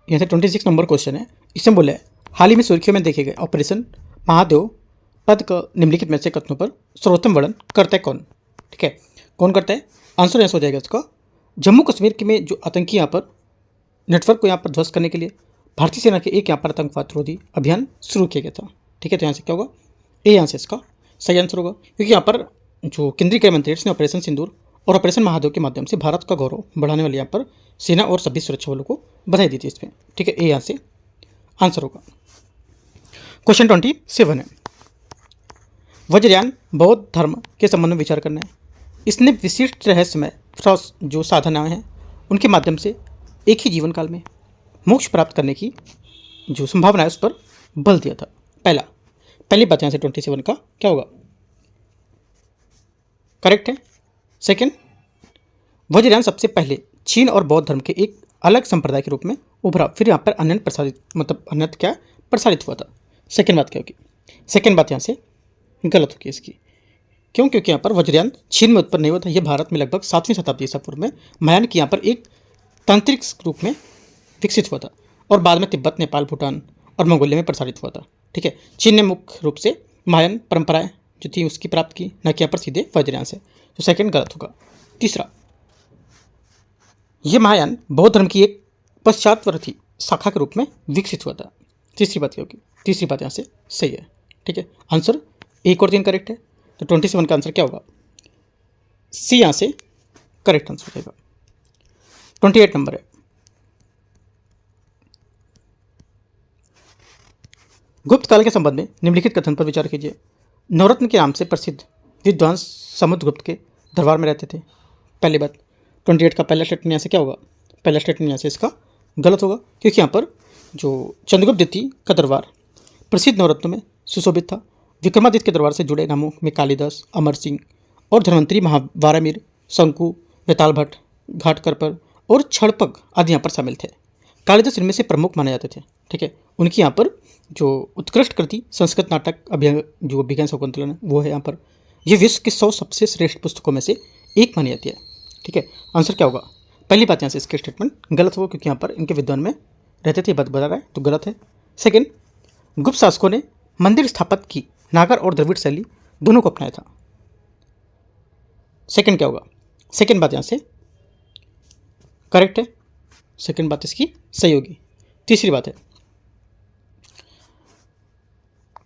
यहाँ से 26 नंबर क्वेश्चन है। इसमें बोले हाल ही में सुर्खियों में देखे गए ऑपरेशन महादेव पद का निम्नलिखित में से कथनों पर सर्वोत्तम वर्णन करता है कौन, ठीक है। कौन करता है? आंसर ऐसा हो जाएगा इसका जम्मू कश्मीर के में जो आतंकी यहाँ पर नेटवर्क को यहाँ पर ध्वस्त करने के लिए भारतीय सेना के एक यहाँ पर आतंकवाद विरोधी अभियान शुरू किया गया था, ठीक है। तो यहाँ से क्या होगा? ए यहाँ से इसका सही आंसर होगा, क्योंकि यहाँ पर जो केंद्रीय गृह मंत्री ने ऑपरेशन सिंदूर और ऑपरेशन महादेव के माध्यम से भारत का गौरव बढ़ाने वाले यहाँ पर सेना और सभी सुरक्षा बलों को बधाई दी थी इसमें, ठीक है। ए यहाँ से आंसर होगा। क्वेश्चन 27 है। वज्रयान बौद्ध धर्म के संबंध में विचार करना है। इसने विशिष्ट रहस्यमय जो साधनाएं हैं उनके माध्यम से एक ही जीवन काल में मोक्ष प्राप्त करने की जो संभावना है उस पर बल दिया था। पहली बात यहाँ से 27 का क्या होगा? करेक्ट है। सेकंड, वज्रयान सबसे पहले चीन और बौद्ध धर्म के एक अलग संप्रदाय के रूप में उभरा, फिर यहाँ पर अन्य प्रसारित हुआ था। सेकंड बात क्या होगी? सेकंड बात यहाँ से गलत होगी इसकी। क्यों? क्योंकि यहाँ पर वज्रयान चीन में उत्पन्न नहीं हुआ था, यह भारत में लगभग 7वीं शताब्दी ईसा पूर्व में महायान की यहाँ पर एक तांत्रिक रूप में विकसित हुआ था और बाद में तिब्बत, नेपाल, भूटान और मंगोलिया में प्रसारित हुआ था, ठीक है। चीन ने मुख्य रूप से महायान परंपराएं जो थी उसकी प्राप्त की, न कि यहाँ पर सीधे वज्रयान से। तो सेकंड गलत होगा। तीसरा, ये महायान बौद्ध धर्म की एक पश्चातवर्ती शाखा के रूप में विकसित हुआ था। तीसरी बात क्या होगी? तीसरी बात यहाँ से सही है, ठीक है। आंसर 1 और 3 करेक्ट है। तो 27 का आंसर क्या होगा? सी यहाँ से करेक्ट आंसर हो जाएगा। 28 नंबर है, गुप्त काल के संबंध में निम्नलिखित कथन पर विचार कीजिए। नवरत्न के नाम से प्रसिद्ध विद्वान समुद्रगुप्त के दरबार में रहते थे। पहली बात, 28 का पहला स्टेटमेंट यहाँ से क्या होगा? पहला स्टेटमेंट यहाँ से इसका गलत होगा, क्योंकि यहाँ पर जो चंद्रगुप्त द्वितीय का दरबार प्रसिद्ध नवरत्नों में सुशोभित था। विक्रमादित्य के दरबार से जुड़े नामों में कालिदास, अमर सिंह और धन्वंतरी महावारामिर, शंकु, बेताल भट्ट, घाटकरपर और छड़पग आदि यहाँ पर शामिल थे। कालिदास इनमें से प्रमुख माने जाते थे। ठीक है, उनकी यहाँ पर जो उत्कृष्ट कृति संस्कृत नाटक जो अभिज्ञान शकुंतलम है वो है यहाँ पर। ये विश्व के 100 सबसे श्रेष्ठ पुस्तकों में से एक मानी जाती है। ठीक है, आंसर क्या होगा? पहली बात यहाँ से इसके स्टेटमेंट गलत होगा, क्योंकि यहाँ पर इनके विद्वान में रहते थे, बात बता रहा है तो गलत है। सेकेंड, गुप्त शासकों ने मंदिर स्थापत्य की नागर और द्रविड़ शैली दोनों को अपनाया था। सेकेंड क्या होगा? सेकेंड बात यहाँ से करेक्ट है, सेकेंड बात इसकी सही होगी। तीसरी बात है,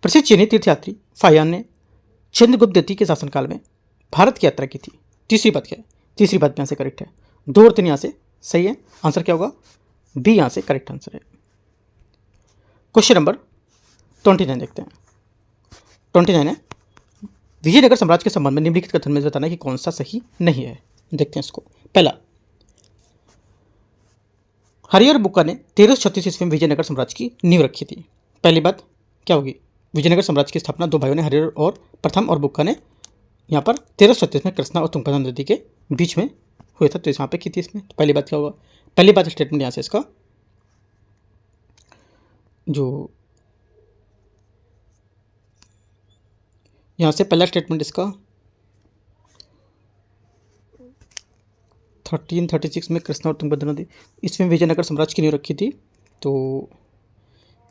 प्रसिद्ध चीनी तीर्थयात्री फाहियान ने चंद्रगुप्त द्वितीय के शासनकाल में भारत की यात्रा की थी। तीसरी बात क्या है? तीसरी बात यहाँ से करेक्ट है। 2 और 3 यहाँ से सही है, आंसर क्या होगा? बी यहाँ से करेक्ट आंसर है। क्वेश्चन नंबर 29 देखते हैं। 29 है, विजयनगर साम्राज्य के संबंध में निम्नलिखित कथन में बताना कि कौन सा सही नहीं है। देखते हैं इसको। पहला, हरिहर बुक्का ने 1336 ईस्वी में विजयनगर साम्राज्य की नींव रखी थी। पहली बात क्या होगी? विजयनगर साम्राज्य की स्थापना 2 भाइयों ने, हरिहर और प्रथम और बुक्का ने यहाँ पर 1336 में कृष्णा और तुंगभद्रा नदी के बीच में हुए था, तो यहाँ पे की थी इसमें। तो पहली बात क्या होगा? पहली बात स्टेटमेंट यहाँ से इसका जो यहाँ से पहला स्टेटमेंट इसका 1336 में कृष्णा और तुंगभद्रा नदी, इसमें विजयनगर साम्राज्य की नींव रखी थी। तो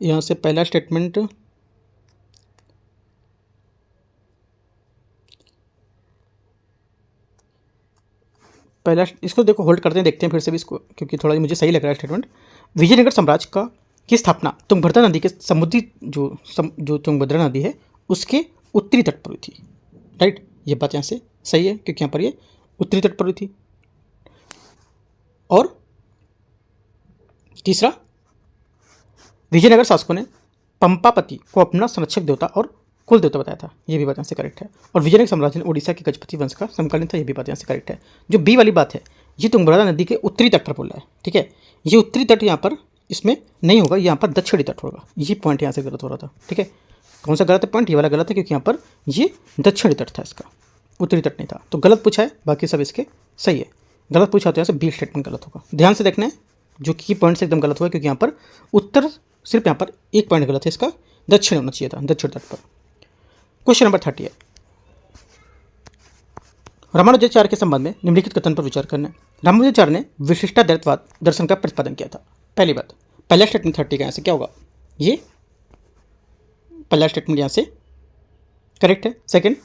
यहाँ से पहला स्टेटमेंट पहला, इसको देखो होल्ड करते हैं, देखते हैं फिर से भी इसको, क्योंकि थोड़ा मुझे सही लग रहा है स्टेटमेंट। विजयनगर साम्राज्य की स्थापना तुंगभद्रा नदी के समुद्री जो तुंगभद्रा नदी है उसके उत्तरी तट पर हुई थी। राइट, ये बात यहाँ से सही है, क्योंकि यहाँ पर ये उत्तरी तट पर हुई थी। और तीसरा, विजयनगर शासकों ने पंपापति को अपना संरक्षक देवता और कुल देवता बताया था, ये भी बात यहाँ से करेक्ट है। और विजयनगर साम्राज्य ने उड़ीसा के गजपति वंश का समकालीन था, ये भी बात यहाँ से करेक्ट है। जो बी वाली बात है, ये तुंगभद्रा नदी के उत्तरी तट पर बोल रहा है। ठीक है, ये उत्तरी तट यहाँ पर इसमें नहीं होगा, यहाँ पर दक्षिणी तट होगा। ये पॉइंट यहाँ से गलत हो रहा था। ठीक है, कौन सा गलत है पॉइंट? ये वाला गलत है, क्योंकि यहाँ पर ये दक्षिणी तट था, इसका उत्तरी तट नहीं था। तो गलत पूछा है, बाकी सब इसके सही है। गलत पूछा तो यहाँ से बी स्टेटमेंट गलत होगा। ध्यान से देखना है, जो की पॉइंट से एकदम गलत हुआ, क्योंकि यहाँ पर उत्तर सिर्फ यहाँ पर एक पॉइंट गलत है, इसका दक्षिण होना चाहिए था, दक्षिण तट पर। क्वेश्चन नंबर 30 है, रामानुजाचार्य के संबंध में निम्नलिखित कथन पर विचार करना है। रामानुजाचार्य ने विशिष्टाद्वैतवाद दर्शन का प्रतिपादन किया था। पहली बात, पहला स्टेटमेंट 30 का यहाँ से क्या होगा? ये पहला स्टेटमेंट यहाँ से करेक्ट है। सेकंड,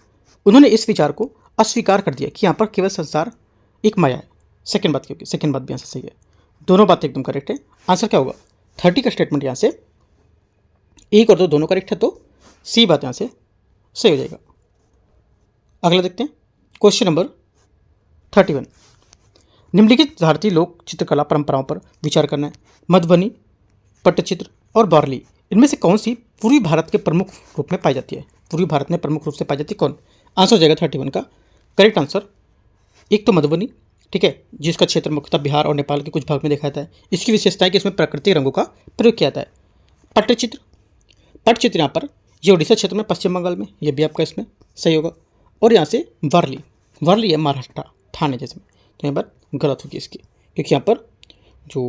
उन्होंने इस विचार को अस्वीकार कर दिया कि यहाँ पर केवल संसार एक माया है। सेकंड बात क्योंकि सेकंड बात भी यहाँ से सही है, दोनों बातें एकदम करेक्ट है। आंसर क्या होगा? 30 का स्टेटमेंट यहाँ से 1 और 2 दोनों करेक्ट है, तो सी बात यहाँ से सही हो जाएगा। अगला देखते हैं, क्वेश्चन नंबर 31, निम्नलिखित भारतीय लोक चित्रकला परंपराओं पर विचार करना है। मधुबनी, पट्टचित्र और बार्ली, इनमें से कौन सी पूर्वी भारत के प्रमुख रूप में पाई जाती है? पूर्वी भारत में प्रमुख रूप से पाई जाती है कौन? आंसर हो जाएगा 31 का करेक्ट आंसर। एक तो मधुबनी, ठीक है, जिसका क्षेत्र मुख्यतः बिहार और नेपाल के कुछ भाग में देखा जाता है। इसकी विशेषता है कि इसमें प्राकृतिक रंगों का प्रयोग किया जाता है। पट्टचित्र, पट्टचित्र यहाँ पर ये उड़ीसा क्षेत्र में, पश्चिम बंगाल में, ये भी आपका इसमें सही होगा। और यहाँ से वारली, वारली है महाराष्ट्र, ठाणे जैसे में, तो यहाँ पर गलत होगी इसकी, क्योंकि यहाँ पर जो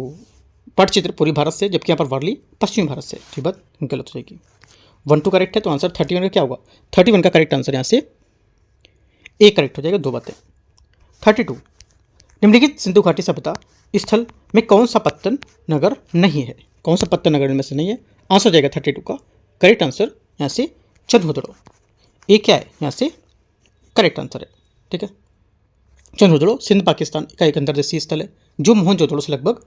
पट्टचित्र पूर्वी भारत से, जबकि यहाँ पर वारली पश्चिमी भारत से, तो ये बात गलत हो जाएगी। 1 2 करेक्ट है, तो आंसर 31 का क्या होगा? 31 का करेक्ट आंसर यहाँ से ए करेक्ट हो जाएगा, 2 बातें। 32, निम्नलिखित सिंधु घाटी सभ्यता स्थल में कौन सा पत्तन नगर नहीं है? कौन सा पत्तन नगर में से नहीं है? आंसर हो जाएगा 32 का करेक्ट आंसर यहाँ से चंद्रहुदड़ो। ए क्या है? यहाँ से करेक्ट आंसर है। ठीक है, चंद्रहुदड़ो सिंध पाकिस्तान का एक अंतर्देशीय स्थल है, जो मोहनजोदड़ो से लगभग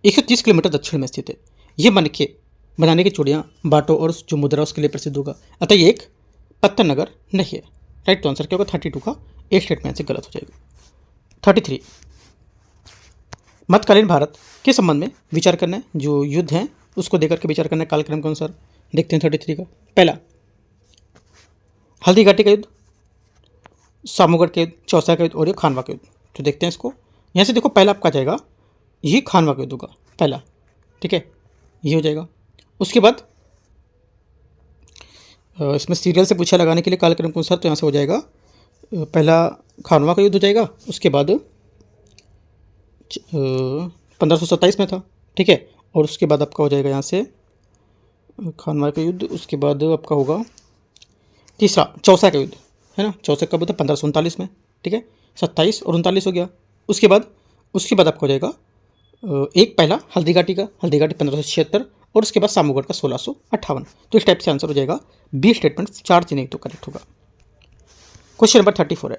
130 किलोमीटर दक्षिण में स्थित है। ये मनके बनाने की चूड़ियाँ, बाटो और जो मुद्रा उसके लिए प्रसिद्ध होगा, अतः ये एक पत्तन नगर नहीं है। राइट, तो आंसर क्या होगा? 32 का ए स्टेटमेंट से गलत हो जाएगा। 33 मध्यकालीन भारत के संबंध में विचार करना है, जो युद्ध हैं उसको देकर के विचार करना है कालक्रम के अनुसार। देखते हैं 33 का। पहला हल्दी घाटी का युद्ध, सामूगढ़ का युद्ध, चौसा का युद्ध और ये खानवा का युद्ध। तो देखते हैं इसको। यहाँ से देखो पहला आपका जाएगा ये खानवा का युद्ध होगा पहला, ठीक है, ये हो जाएगा। उसके बाद इसमें सीरियल से पूछा लगाने के लिए कालक्रम के अनुसार, तो यहाँ से हो जाएगा पहला खानवा का युद्ध हो जाएगा, उसके बाद 1527 में था, ठीक है, और उसके बाद आपका हो जाएगा यहाँ से खानवा का युद्ध, उसके बाद आपका होगा तीसरा चौसा का युद्ध, है ना। चौसा कब था? 1539 में, ठीक है, 27 और 39 हो गया। उसके बाद आपका हो जाएगा एक पहला हल्दी घाटी का, हल्दी घाटी 1576, और उसके बाद सामूगढ़ का 1658। तो इस टाइप से आंसर हो जाएगा। बी स्टेटमेंट 4 चीजें तो करेक्ट होगा। क्वेश्चन नंबर 34 है,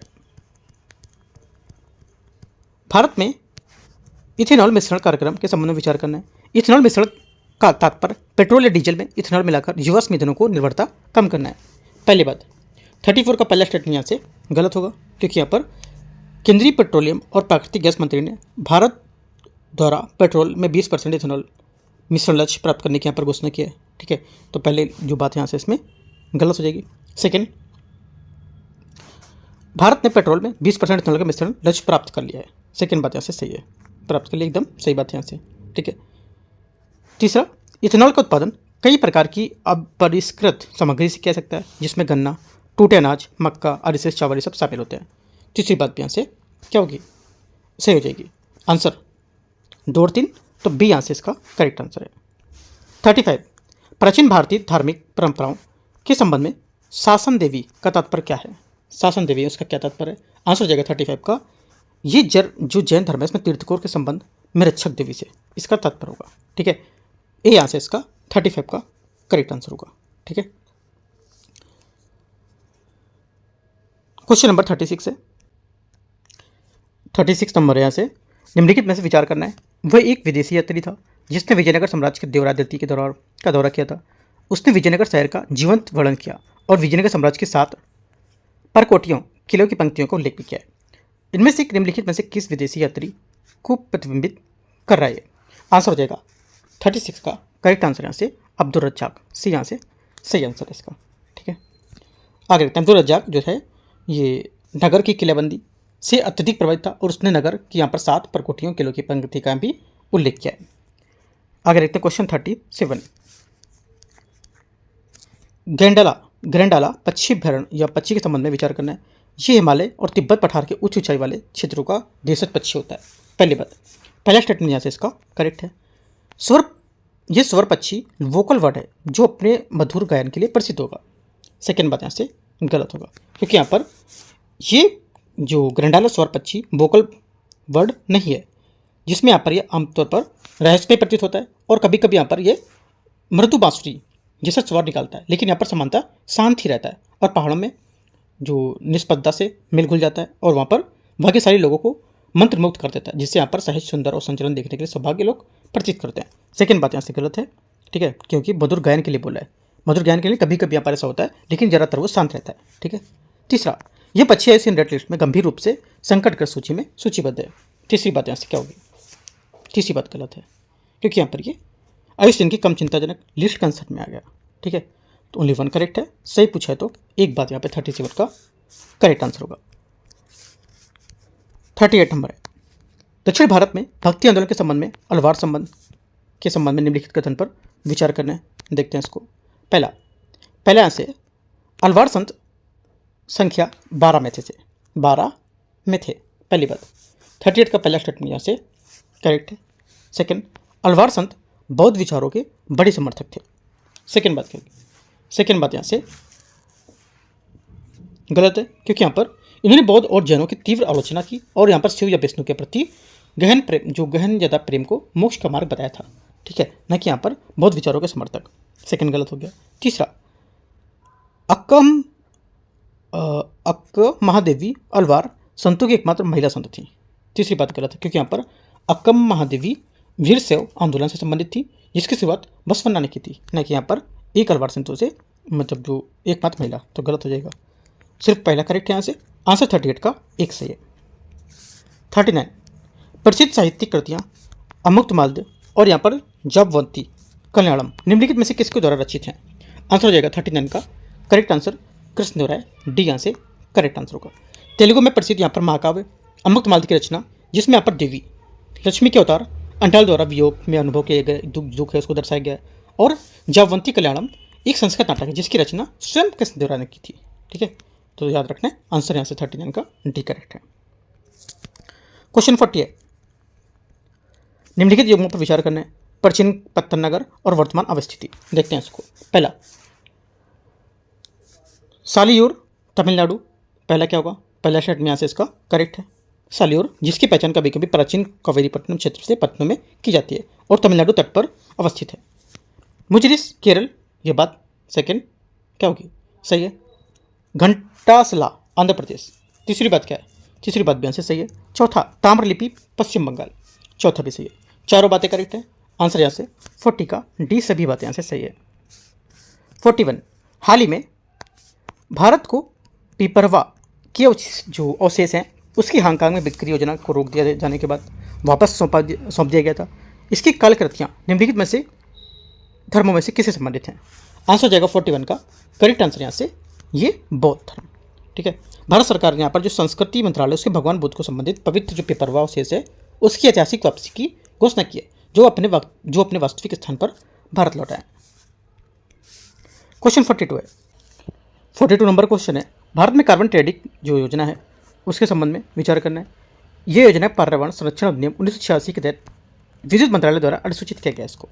भारत में इथेनॉल मिश्रण कार्यक्रम के संबंध में विचार करना है। इथेनॉल मिश्रण का तात्पर्य पेट्रोल या डीजल में इथेनॉल मिलाकर जीवाश्म ईंधनों को निर्भरता कम करना है। पहली बात 34 का पहला स्टेटमेंट यहाँ से गलत होगा, क्योंकि यहाँ पर केंद्रीय पेट्रोलियम और प्राकृतिक गैस मंत्री ने भारत द्वारा पेट्रोल में 20% इथेनॉल मिश्रण लक्ष्य प्राप्त करने की यहाँ पर घोषणा किया है, ठीक है। तो पहले जो बात यहाँ से इसमें गलत हो जाएगी। सेकेंड, भारत ने पेट्रोल में 20% इथेनॉल का मिश्रण लक्ष्य प्राप्त कर लिया है। सेकेंड बात यहाँ से सही है, प्राप्त कर लिया, एकदम सही बात है यहाँ से, ठीक है। तीसरा, इथेनॉल का उत्पादन कई प्रकार की अपरिष्कृत सामग्री से किया जा सकता है, जिसमें गन्ना, टूटे अनाज, मक्का, अरिसे, चावल ये सब शामिल होते हैं। तीसरी बात भी यहाँ से क्या होगी? सही हो जाएगी। आंसर 2 और 3, तो बी यहाँ से इसका करेक्ट आंसर है। 35 प्राचीन भारतीय धार्मिक परंपराओं के संबंध में शासन देवी का तात्पर्य क्या है? शासन देवी उसका क्या तात्पर्य है? आंसर हो जाएगा 35 का, ये जो जैन धर्म है इसमें तीर्थकोर के संबंध में रक्षक देवी से इसका तात्पर्य होगा, ठीक है। ए यहाँ से इसका 35 का करेक्ट आंसर होगा, ठीक है। क्वेश्चन नंबर 36 है, 36 नंबर है। यहाँ से निम्नलिखित में से विचार करना है। वह एक विदेशी यात्री था जिसने विजयनगर साम्राज्य के देवराज द्वितीय के दौरा किया था। उसने विजयनगर शहर का जीवंत वर्णन किया और विजयनगर साम्राज्य के 7 परकोटियों किलों की पंक्तियों का उल्लेख भी किया है। इनमें से निम्नलिखित में से किस विदेशी यात्री को प्रतिबिंबित कर रहा है? आंसर हो जाएगा 36 का करेक्ट आंसर यहाँ से अब्दुल रज्जाक, सी यहाँ से सही आंसर है इसका, ठीक है। आगे देखते हैं। अब्दुल रज्जाक जो है ये नगर की किलेबंदी से अत्यधिक प्रभावित था और उसने नगर की यहाँ पर 7 परकोटियों किलो की पंक्ति का भी उल्लेख किया है। आगे देखते हैं क्वेश्चन 37। ग्रैंडाला पक्षी अभ्यारण्य या पक्षी के संबंध में विचार करना है। ये हिमालय और तिब्बत पठार के उच्च ऊंचाई वाले क्षेत्रों का देशज पक्षी होता है। पहली बात, पहला स्टेटमेंट यहाँ से इसका करेक्ट है। ये स्वर पक्षी वोकल वर्ड है जो अपने मधुर गायन के लिए प्रसिद्ध होगा। सेकेंड बात यहाँ से गलत होगा, क्योंकि यहाँ पर ये जो ग्रैंडाला स्वर पक्षी वोकल वर्ड नहीं है, जिसमें यहाँ पर ये आमतौर पर रहस्यमय प्रतीत होता है और कभी कभी यहाँ पर ये मृदु बांसुरी जैसा स्वर निकालता है, लेकिन यहाँ पर समानता शांत ही रहता है और पहाड़ों में जो निष्पदता से मिल घुल जाता है और वहाँ पर भाग्यशाली लोगों को मंत्र मुक्त कर देता है, जिससे यहाँ पर सहज सुंदर और संचलन देखने के लिए सौभाग्य लोग प्रतीत करते हैं। सेकेंड बात यहाँ से गलत है, ठीक है, क्योंकि मधुर गायन के लिए बोला है। मधुर गायन के लिए कभी कभी यहाँ पर ऐसा होता है, लेकिन ज़्यादातर वो शांत रहता है, ठीक है। तीसरा, ये पक्षी एशियन रेड लिस्ट में गंभीर रूप से संकटग्रस्त सूची में सूचीबद्ध है। तीसरी बात यहाँ से क्या होगी? तीसरी बात गलत है, क्योंकि यहाँ पर ये आयुष्मान की कम चिंताजनक लिस्ट के आंसर में आ गया, ठीक है। तो ओनली 1 करेक्ट है, सही पूछा है तो एक बात यहाँ पे 37 का करेक्ट आंसर होगा। 38 नंबर है, दक्षिण भारत में भक्ति आंदोलन के संबंध में अलवार संबंध के संबंध में निम्नलिखित कथन पर विचार करना है। देखते हैं इसको। पहला यहाँ से अलवार संत संख्या 12 में थे, 12 में थे। पहली बात 38 का पहला स्टेटमेंट यहाँ से करेक्ट है। सेकंड, अलवार संत बौद्ध विचारों के बड़े समर्थक थे। सेकंड बात यहाँ से गलत है, क्योंकि यहाँ पर इन्होंने बौद्ध और जैनों की तीव्र आलोचना की और यहाँ पर शिव या विष्णु के प्रति गहन ज्यादा प्रेम को मोक्ष का मार्ग बताया था, ठीक है, न कि यहाँ पर बौद्ध विचारों के समर्थक। सेकंड गलत हो गया। तीसरा, अक्क महादेवी अलवार संतों की एकमात्र महिला संत थी। तीसरी बात गलत है, क्योंकि यहाँ पर अक्कम महादेवी वीर शैव आंदोलन से संबंधित थी, जिसकी शुरुआत बसवन्ना ने की थी, न कि यहाँ पर एक अलवार संतों से मतलब जो एकमात्र महिला। तो गलत हो जाएगा, सिर्फ पहला करेक्ट है यहाँ से। आंसर 38 का एक सही है। 39 प्रसिद्ध साहित्यिक कृतियाँ अमुक्तमाल्य और यहाँ पर जाम्बवंती कल्याणम निम्नलिखित में से किसके द्वारा रचित हैं? आंसर हो जाएगा 39 का करेक्ट आंसर कृष्णदेवराय, डी यहाँ से करेक्ट आंसर होगा। तेलुगु में प्रसिद्ध यहाँ पर महाकाव्य अमुक्तमाल्य की रचना, जिसमें यहाँ पर देवी लक्ष्मी के अवतार अंटाल द्वारा वियोग में अनुभव किए गए दुख है उसको दर्शाया गया है। और जाम्बवंती कल्याणम एक संस्कृत नाटक है जिसकी रचना स्वयं कृष्णदेवराय ने की थी। ठीक है, तो याद रखना है आंसर यहाँ से 39 का डी करेक्ट है। क्वेश्चन 40 है, निम्नलिखित युग्मों पर विचार करना है। प्राचीन पत्तन नगर और वर्तमान अवस्थिति देखते हैं इसको। पहला सालियूर तमिलनाडु, पहला क्या होगा? पहला स्टेट में यहाँ से इसका करेक्ट है सालियूर, जिसकी पहचान कभी कभी प्राचीन कावेरीपट्टनम क्षेत्र से पत्तनों में की जाती है और तमिलनाडु तट पर अवस्थित है। मुजरिस केरल, ये बात सेकंड क्या होगी? सही है। घंटासला आंध्र प्रदेश, तीसरी बात क्या है? तीसरी बात भी यहाँ से सही है। चौथा ताम्रलिपि पश्चिम बंगाल, चौथा भी सही है। चारों बातें करेक्ट है। आंसर यहाँ से 40 का डी सभी बातें यहाँ से सही है। 41 हाल ही में भारत को पिपरवा के जो अवशेष हैं उसकी हांगकांग में बिक्री योजना को रोक दिया जाने के बाद वापस सौंप दिया गया था। इसकी कालकृतियाँ निम्नलिखित में से धर्मों में से किससे संबंधित हैं? आंसर हो जाएगा 41 का करेक्ट आंसर यहाँ से ये बौद्ध धर्म। ठीक है, भारत सरकार ने यहाँ पर जो संस्कृति मंत्रालय उसके भगवान बुद्ध को संबंधित पवित्र जो पिपरवा अवशेष है उसकी ऐतिहासिक वापसी की घोषणा की है, जो अपने वास्तविक स्थान पर भारत लौटा है। क्वेश्चन 42 है, 42 नंबर क्वेश्चन है। भारत में कार्बन क्रेडिट जो योजना है उसके संबंध में विचार करना है। ये योजना पर्यावरण संरक्षण अधिनियम 1986 के तहत विद्युत मंत्रालय द्वारा अधिसूचित किया गया है। इसको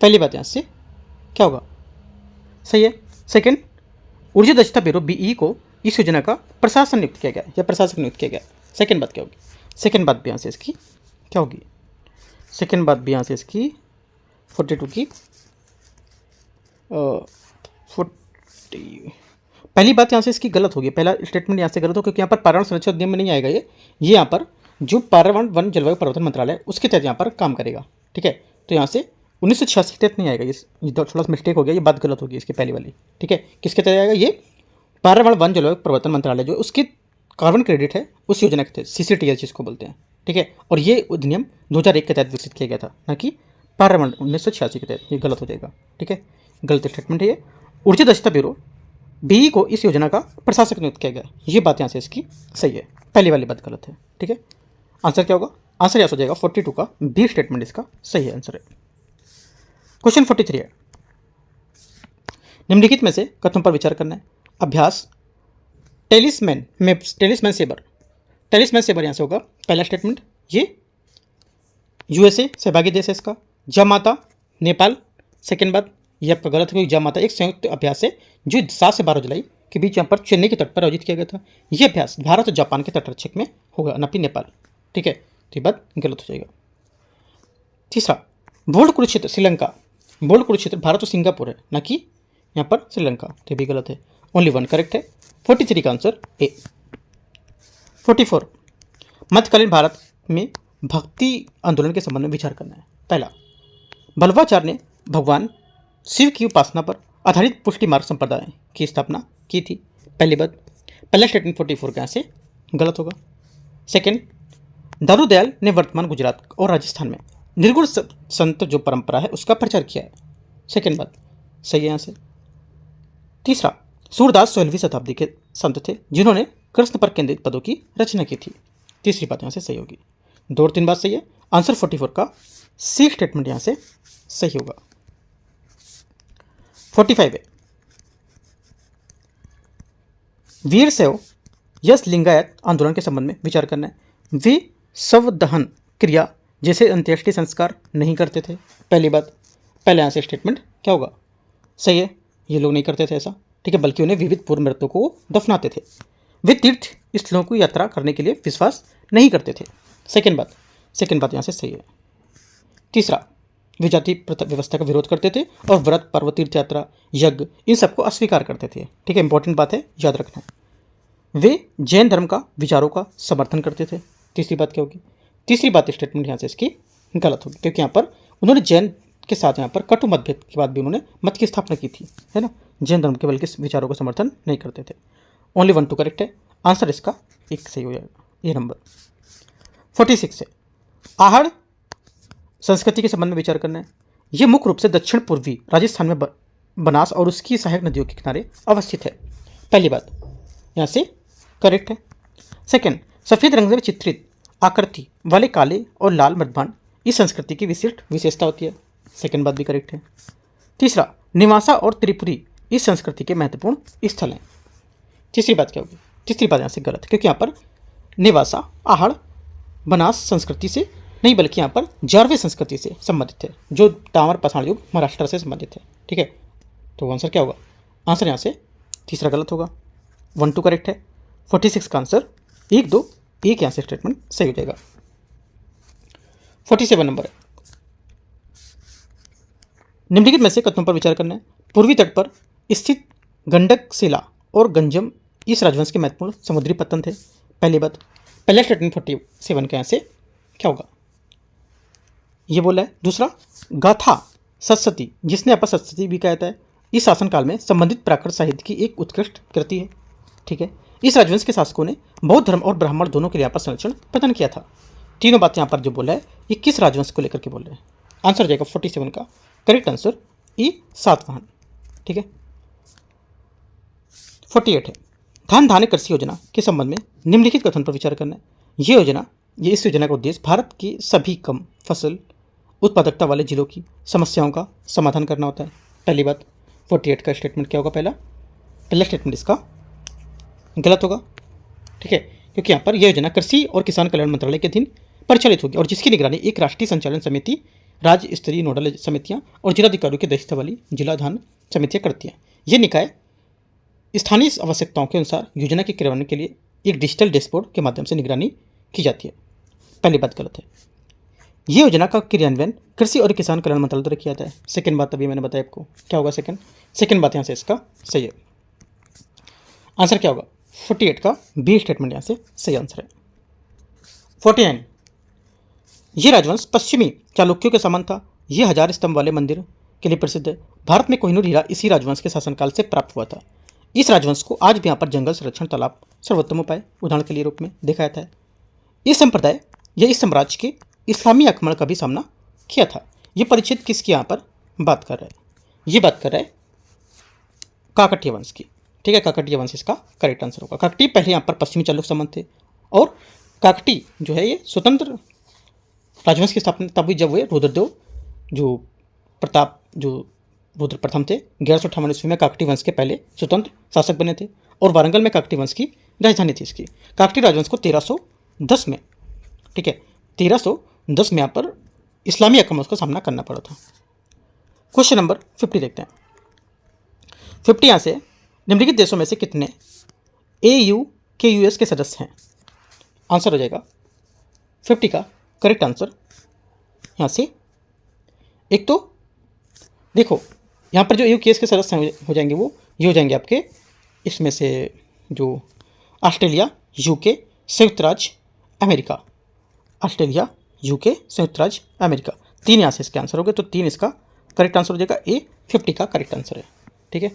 पहली बात यहाँ से क्या होगा? सही है। सेकंड ऊर्जा दक्षता ब्यूरो बीई को इस योजना का प्रशासन नियुक्त किया गया या प्रशासक नियुक्त किया गया। सेकंड बात क्या होगी? सेकंड बात भी यहाँ से इसकी क्या होगी? सेकंड बात भी यहाँ से इसकी 42 की 40 पहली बात यहाँ से इसकी गलत होगी। पहला स्टेटमेंट यहाँ से गलत हो क्योंकि यहाँ पर पर्यावरण संरक्षण अधिनियम में नहीं आएगा। ये यहाँ पर जो पर्यावरण वन जलवायु परिवर्तन मंत्रालय उसके तहत यहाँ पर काम करेगा। ठीक है, तो यहाँ से 1986 के तहत नहीं आएगा। ये थोड़ा सा मिस्टेक हो गया, ये बात गलत होगी इसकी पहली वाली। ठीक है, किसके तहत आएगा? ये पर्यावरण वन जलवायु परिवर्तन मंत्रालय जो उसकी कार्बन क्रेडिट है उस योजना के तहत CCTS जिसको बोलते हैं। ठीक है, और ये अधिनियम 2001 के तहत विकसित किया गया था, ना कि पर्यावरण 1986 के तहत। ये गलत हो जाएगा। ठीक है, गलत स्टेटमेंट है ये। ऊर्जा दक्षता ब्यूरो बीई को इस योजना का प्रशासक नियुक्त किया गया, ये बात यहाँ से इसकी सही है। पहली वाली बात गलत है। ठीक है, आंसर क्या होगा? आंसर यहाँ हो जाएगा 42 का बी स्टेटमेंट इसका सही आंसर है। क्वेश्चन 43 है, निम्नलिखित में से कथनों पर विचार करना है। अभ्यास टेलिस्मैन सेबर यहाँ से होगा पहला स्टेटमेंट। ये USA सहभागी देश है इसका। जमाता नेपाल, सेकेंड बात ये आपका गलत है क्योंकि जमाता एक संयुक्त अभ्यास है जो 7 से 12 जुलाई के बीच यहाँ पर चेन्नई के तट पर आयोजित किया गया था। यह अभ्यास भारत और जापान के तटरक्षक में होगा, न कि नेपाल। ठीक है, तो ये बात गलत हो जाएगा। तीसरा बोल्ड कुरुक्षेत्र श्रीलंका, बोल्ड कुरुक्षेत्र भारत और सिंगापुर है, न कि यहाँ पर श्रीलंका, तो भी गलत है। ओनली वन करेक्ट है। 43 का आंसर ए। 44 मध्यकालीन भारत में भक्ति आंदोलन के संबंध में विचार करना है। पहला बल्लभाचार्य ने भगवान शिव की उपासना पर आधारित पुष्टि मार्ग संप्रदाय की स्थापना की थी। पहली बात, पहला स्टेटमेंट 44 का यहाँ से गलत होगा। सेकंड दारूदयाल ने वर्तमान गुजरात और राजस्थान में निर्गुण संत जो परंपरा है उसका प्रचार किया है। सेकंड बात सही है यहाँ से। तीसरा सूरदास 16वीं शताब्दी के संत थे जिन्होंने कृष्ण पर केंद्रित पदों की रचना की थी। तीसरी बात यहाँ से सही होगी। 2 और 3 बात सही है। आंसर 44 का सी स्टेटमेंट यहाँ से सही होगा। 45 है, वीर शैव यस लिंगायत आंदोलन के संबंध में विचार करना है। वे शव दहन क्रिया जैसे अंत्येष्टि संस्कार नहीं करते थे। पहली बात, पहले यहाँ से स्टेटमेंट क्या होगा? सही है, ये लोग नहीं करते थे ऐसा। ठीक है, बल्कि उन्हें विविध पूर्व मृतकों को दफनाते थे। वे तीर्थ स्थलों की यात्रा करने के लिए विश्वास नहीं करते थे। सेकंड बात यहाँ से सही है। तीसरा वे जाति व्यवस्था का विरोध करते थे और व्रत पर्व तीर्थ यात्रा यज्ञ इन सबको अस्वीकार करते थे। ठीक है, इंपॉर्टेंट बात है, याद रखना है। वे जैन धर्म का विचारों का समर्थन करते थे। तीसरी बात क्या होगी? तीसरी बात स्टेटमेंट यहाँ से इसकी गलत होगी क्योंकि यहाँ पर उन्होंने जैन के साथ यहाँ पर कटु मतभेद के बाद भी उन्होंने मत की स्थापना की थी, है ना। जैन धर्म के बल्कि विचारों का समर्थन नहीं करते थे। ओनली 1 2 करेक्ट है। आंसर इसका एक सही हो जाएगा, ये नंबर। 46 है, आहड़ संस्कृति के संबंध में विचार करना है। यह मुख्य रूप से दक्षिण पूर्वी राजस्थान में बनास और उसकी सहायक नदियों के किनारे अवस्थित है। पहली बात यहाँ से करेक्ट है। सेकंड, सफ़ेद रंग में चित्रित आकृति वाले काले और लाल मृदभांड इस संस्कृति की विशिष्ट विशेषता होती है। सेकंड बात भी करेक्ट है। तीसरा, निवासा और त्रिपुरी इस संस्कृति के महत्वपूर्ण स्थल हैं। तीसरी बात क्या होगी? तीसरी बात यहाँ से गलत है, क्योंकि यहाँ पर निवासा आहड़ बनास संस्कृति से नहीं बल्कि यहाँ पर जारवे संस्कृति से संबंधित है, जो ताम्र पाषाण युग महाराष्ट्र से संबंधित है। ठीक है, तो आंसर क्या होगा? आंसर यहाँ से तीसरा गलत होगा। 1 2 करेक्ट है। 46 का आंसर 1 2 1 यहाँ से स्टेटमेंट सही हो जाएगा। 47 नंबर है, निम्नलिखित में से कथनों पर विचार करना है। पूर्वी तट पर स्थित गंडक शिला और गंजम इस राजवंश के महत्वपूर्ण समुद्री पत्तन थे। पहली बात, पहला स्टेटमेंट 47 का यहाँ से क्या होगा? ये बोला है। दूसरा, गाथा सत्सती, जिसने यहाँ पर सत्सती भी कहता है, इस शासनकाल में संबंधित प्राकृत साहित्य की एक उत्कृष्ट कृति है। ठीक है, इस राजवंश के शासकों ने बौद्ध धर्म और ब्राह्मण दोनों के लिए यहाँ पर संरक्षण प्रदान किया था। तीनों बातें यहाँ पर जो बोला है ये किस राजवंश को लेकर के बोल रहे हैं? आंसर हो जाएगा 47 का करेक्ट आंसर ई सातवाहन। ठीक है। 48 है, धान धान्य कृषि योजना के संबंध में निम्नलिखित कथन पर विचार करना है। इस योजना का उद्देश्य भारत के सभी कम फसल उत्पादकता वाले जिलों की समस्याओं का समाधान करना होता है। पहली बात, 48 का स्टेटमेंट क्या होगा? पहला स्टेटमेंट इसका गलत होगा। ठीक है, क्योंकि यहाँ पर यह योजना कृषि और किसान कल्याण मंत्रालय के अधीन परिचालित होगी और जिसकी निगरानी एक राष्ट्रीय संचालन समिति, राज्य स्तरीय नोडल समितियाँ और जिलाधिकारियों की अध्यक्षता वाली जिला धान समितियाँ करती हैं। ये निकाय स्थानीय आवश्यकताओं के अनुसार योजना के क्रियान्वयन के लिए एक डिजिटल डैशबोर्ड के माध्यम से निगरानी की जाती है। पहली बात गलत है। ये योजना का क्रियान्वयन कृषि और किसान कल्याण मंत्रालय द्वारा किया जाता है। सेकंड बात अभी मैंने बताया आपको, क्या होगा सेकंड बात यहाँ से इसका सही है। आंसर क्या होगा? 48 का बी स्टेटमेंट यहाँ से सही आंसर है। 49, ये राजवंश पश्चिमी चालुक्यों के समान था। ये 1000 स्तंभ वाले मंदिर के लिए प्रसिद्ध है। भारत में कोहिनूर हीरा इसी राजवंश के शासनकाल से प्राप्त हुआ था। इस राजवंश को आज भी यहाँ पर जंगल संरक्षण तालाब सर्वोत्तम उपाय उदाहरण के लिए रूप में देखा जाता है। इस संप्रदाय या इस साम्राज्य के इस्लामी आक्रमण का भी सामना किया था। ये परिचित किसकी यहाँ पर बात कर रहा है? ये बात कर रहा है काकटीय वंश की। ठीक है, काकटीय वंश इसका करेक्ट आंसर होगा। काकटीय पहले यहाँ पर पश्चिमी चालुक्य संबंध थे और काकटीय जो है ये स्वतंत्र राजवंश की स्थापना तब हुई जब हुए रुद्रदेव जो प्रताप जो रुद्र प्रथम थे 1158 ईस्वी में काकटीय वंश के पहले स्वतंत्र शासक बने थे और वारंगल में काकटीय वंश की राजधानी थी इसकी। काकटीय राजवंश को 1310 में, ठीक है, 1310 में यहाँ पर इस्लामी आक्रमण का सामना करना पड़ा था। क्वेश्चन नंबर 50 देखते हैं। 50 यहाँ से निम्नलिखित देशों में से कितने AUKUS के सदस्य हैं? आंसर हो जाएगा 50 का करेक्ट आंसर यहाँ से एक तो देखो यहाँ पर जो AUKUS के सदस्य हो जाएंगे वो ये हो जाएंगे आपके इसमें से जो ऑस्ट्रेलिया, UK, संयुक्त राज्य अमेरिका, ऑस्ट्रेलिया, UK, संयुक्त राज्य अमेरिका, 3 यहाँ से इसके आंसर हो गए। तो 3 इसका करेक्ट आंसर हो जाएगा। A 50 का करेक्ट आंसर है। ठीक है,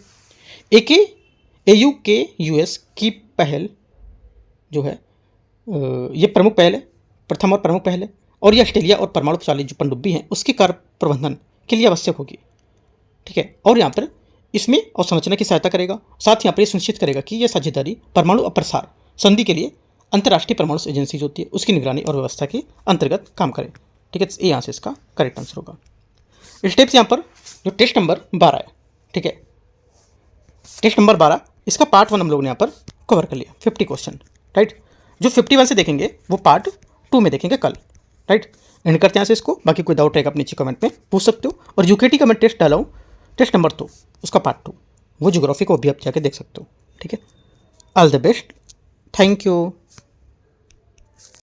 AUKUS की पहल जो है ये प्रमुख पहल है, प्रथम और प्रमुख पहल है और ये ऑस्ट्रेलिया और परमाणु प्रचालित जो पनडुब्बी हैं उसके कार्य प्रबंधन के लिए आवश्यक होगी। ठीक है, और यहाँ पर इसमें अवसंरचना की सहायता करेगा। साथ ही यहाँ पर ये सुनिश्चित करेगा कि यह साझेदारी परमाणु अप्रसार संधि के लिए अंतर्राष्ट्रीय परमाणु एजेंसी जो होती है उसकी निगरानी और व्यवस्था के अंतर्गत काम करे। ठीक है, ये यहाँ से इसका करेक्ट आंसर होगा। स्टेप्स यहाँ पर जो टेस्ट नंबर 12 है, ठीक है, टेस्ट नंबर 12 इसका पार्ट 1 हम लोगों ने यहाँ पर कवर कर लिया 50 क्वेश्चन, राइट। जो 51 से देखेंगे वो पार्ट 2 में देखेंगे कल, राइट। एंड करते हैं से इसको। बाकी कोई डाउट रहेगा आप नीचे कमेंट में पूछ सकते हो। और UKT का मैं टेस्ट डाला हूँ, टेस्ट नंबर 2 उसका पार्ट 2, वो ज्योग्राफी को भी आप जाके देख सकते हो। ठीक है, all the best, thank you.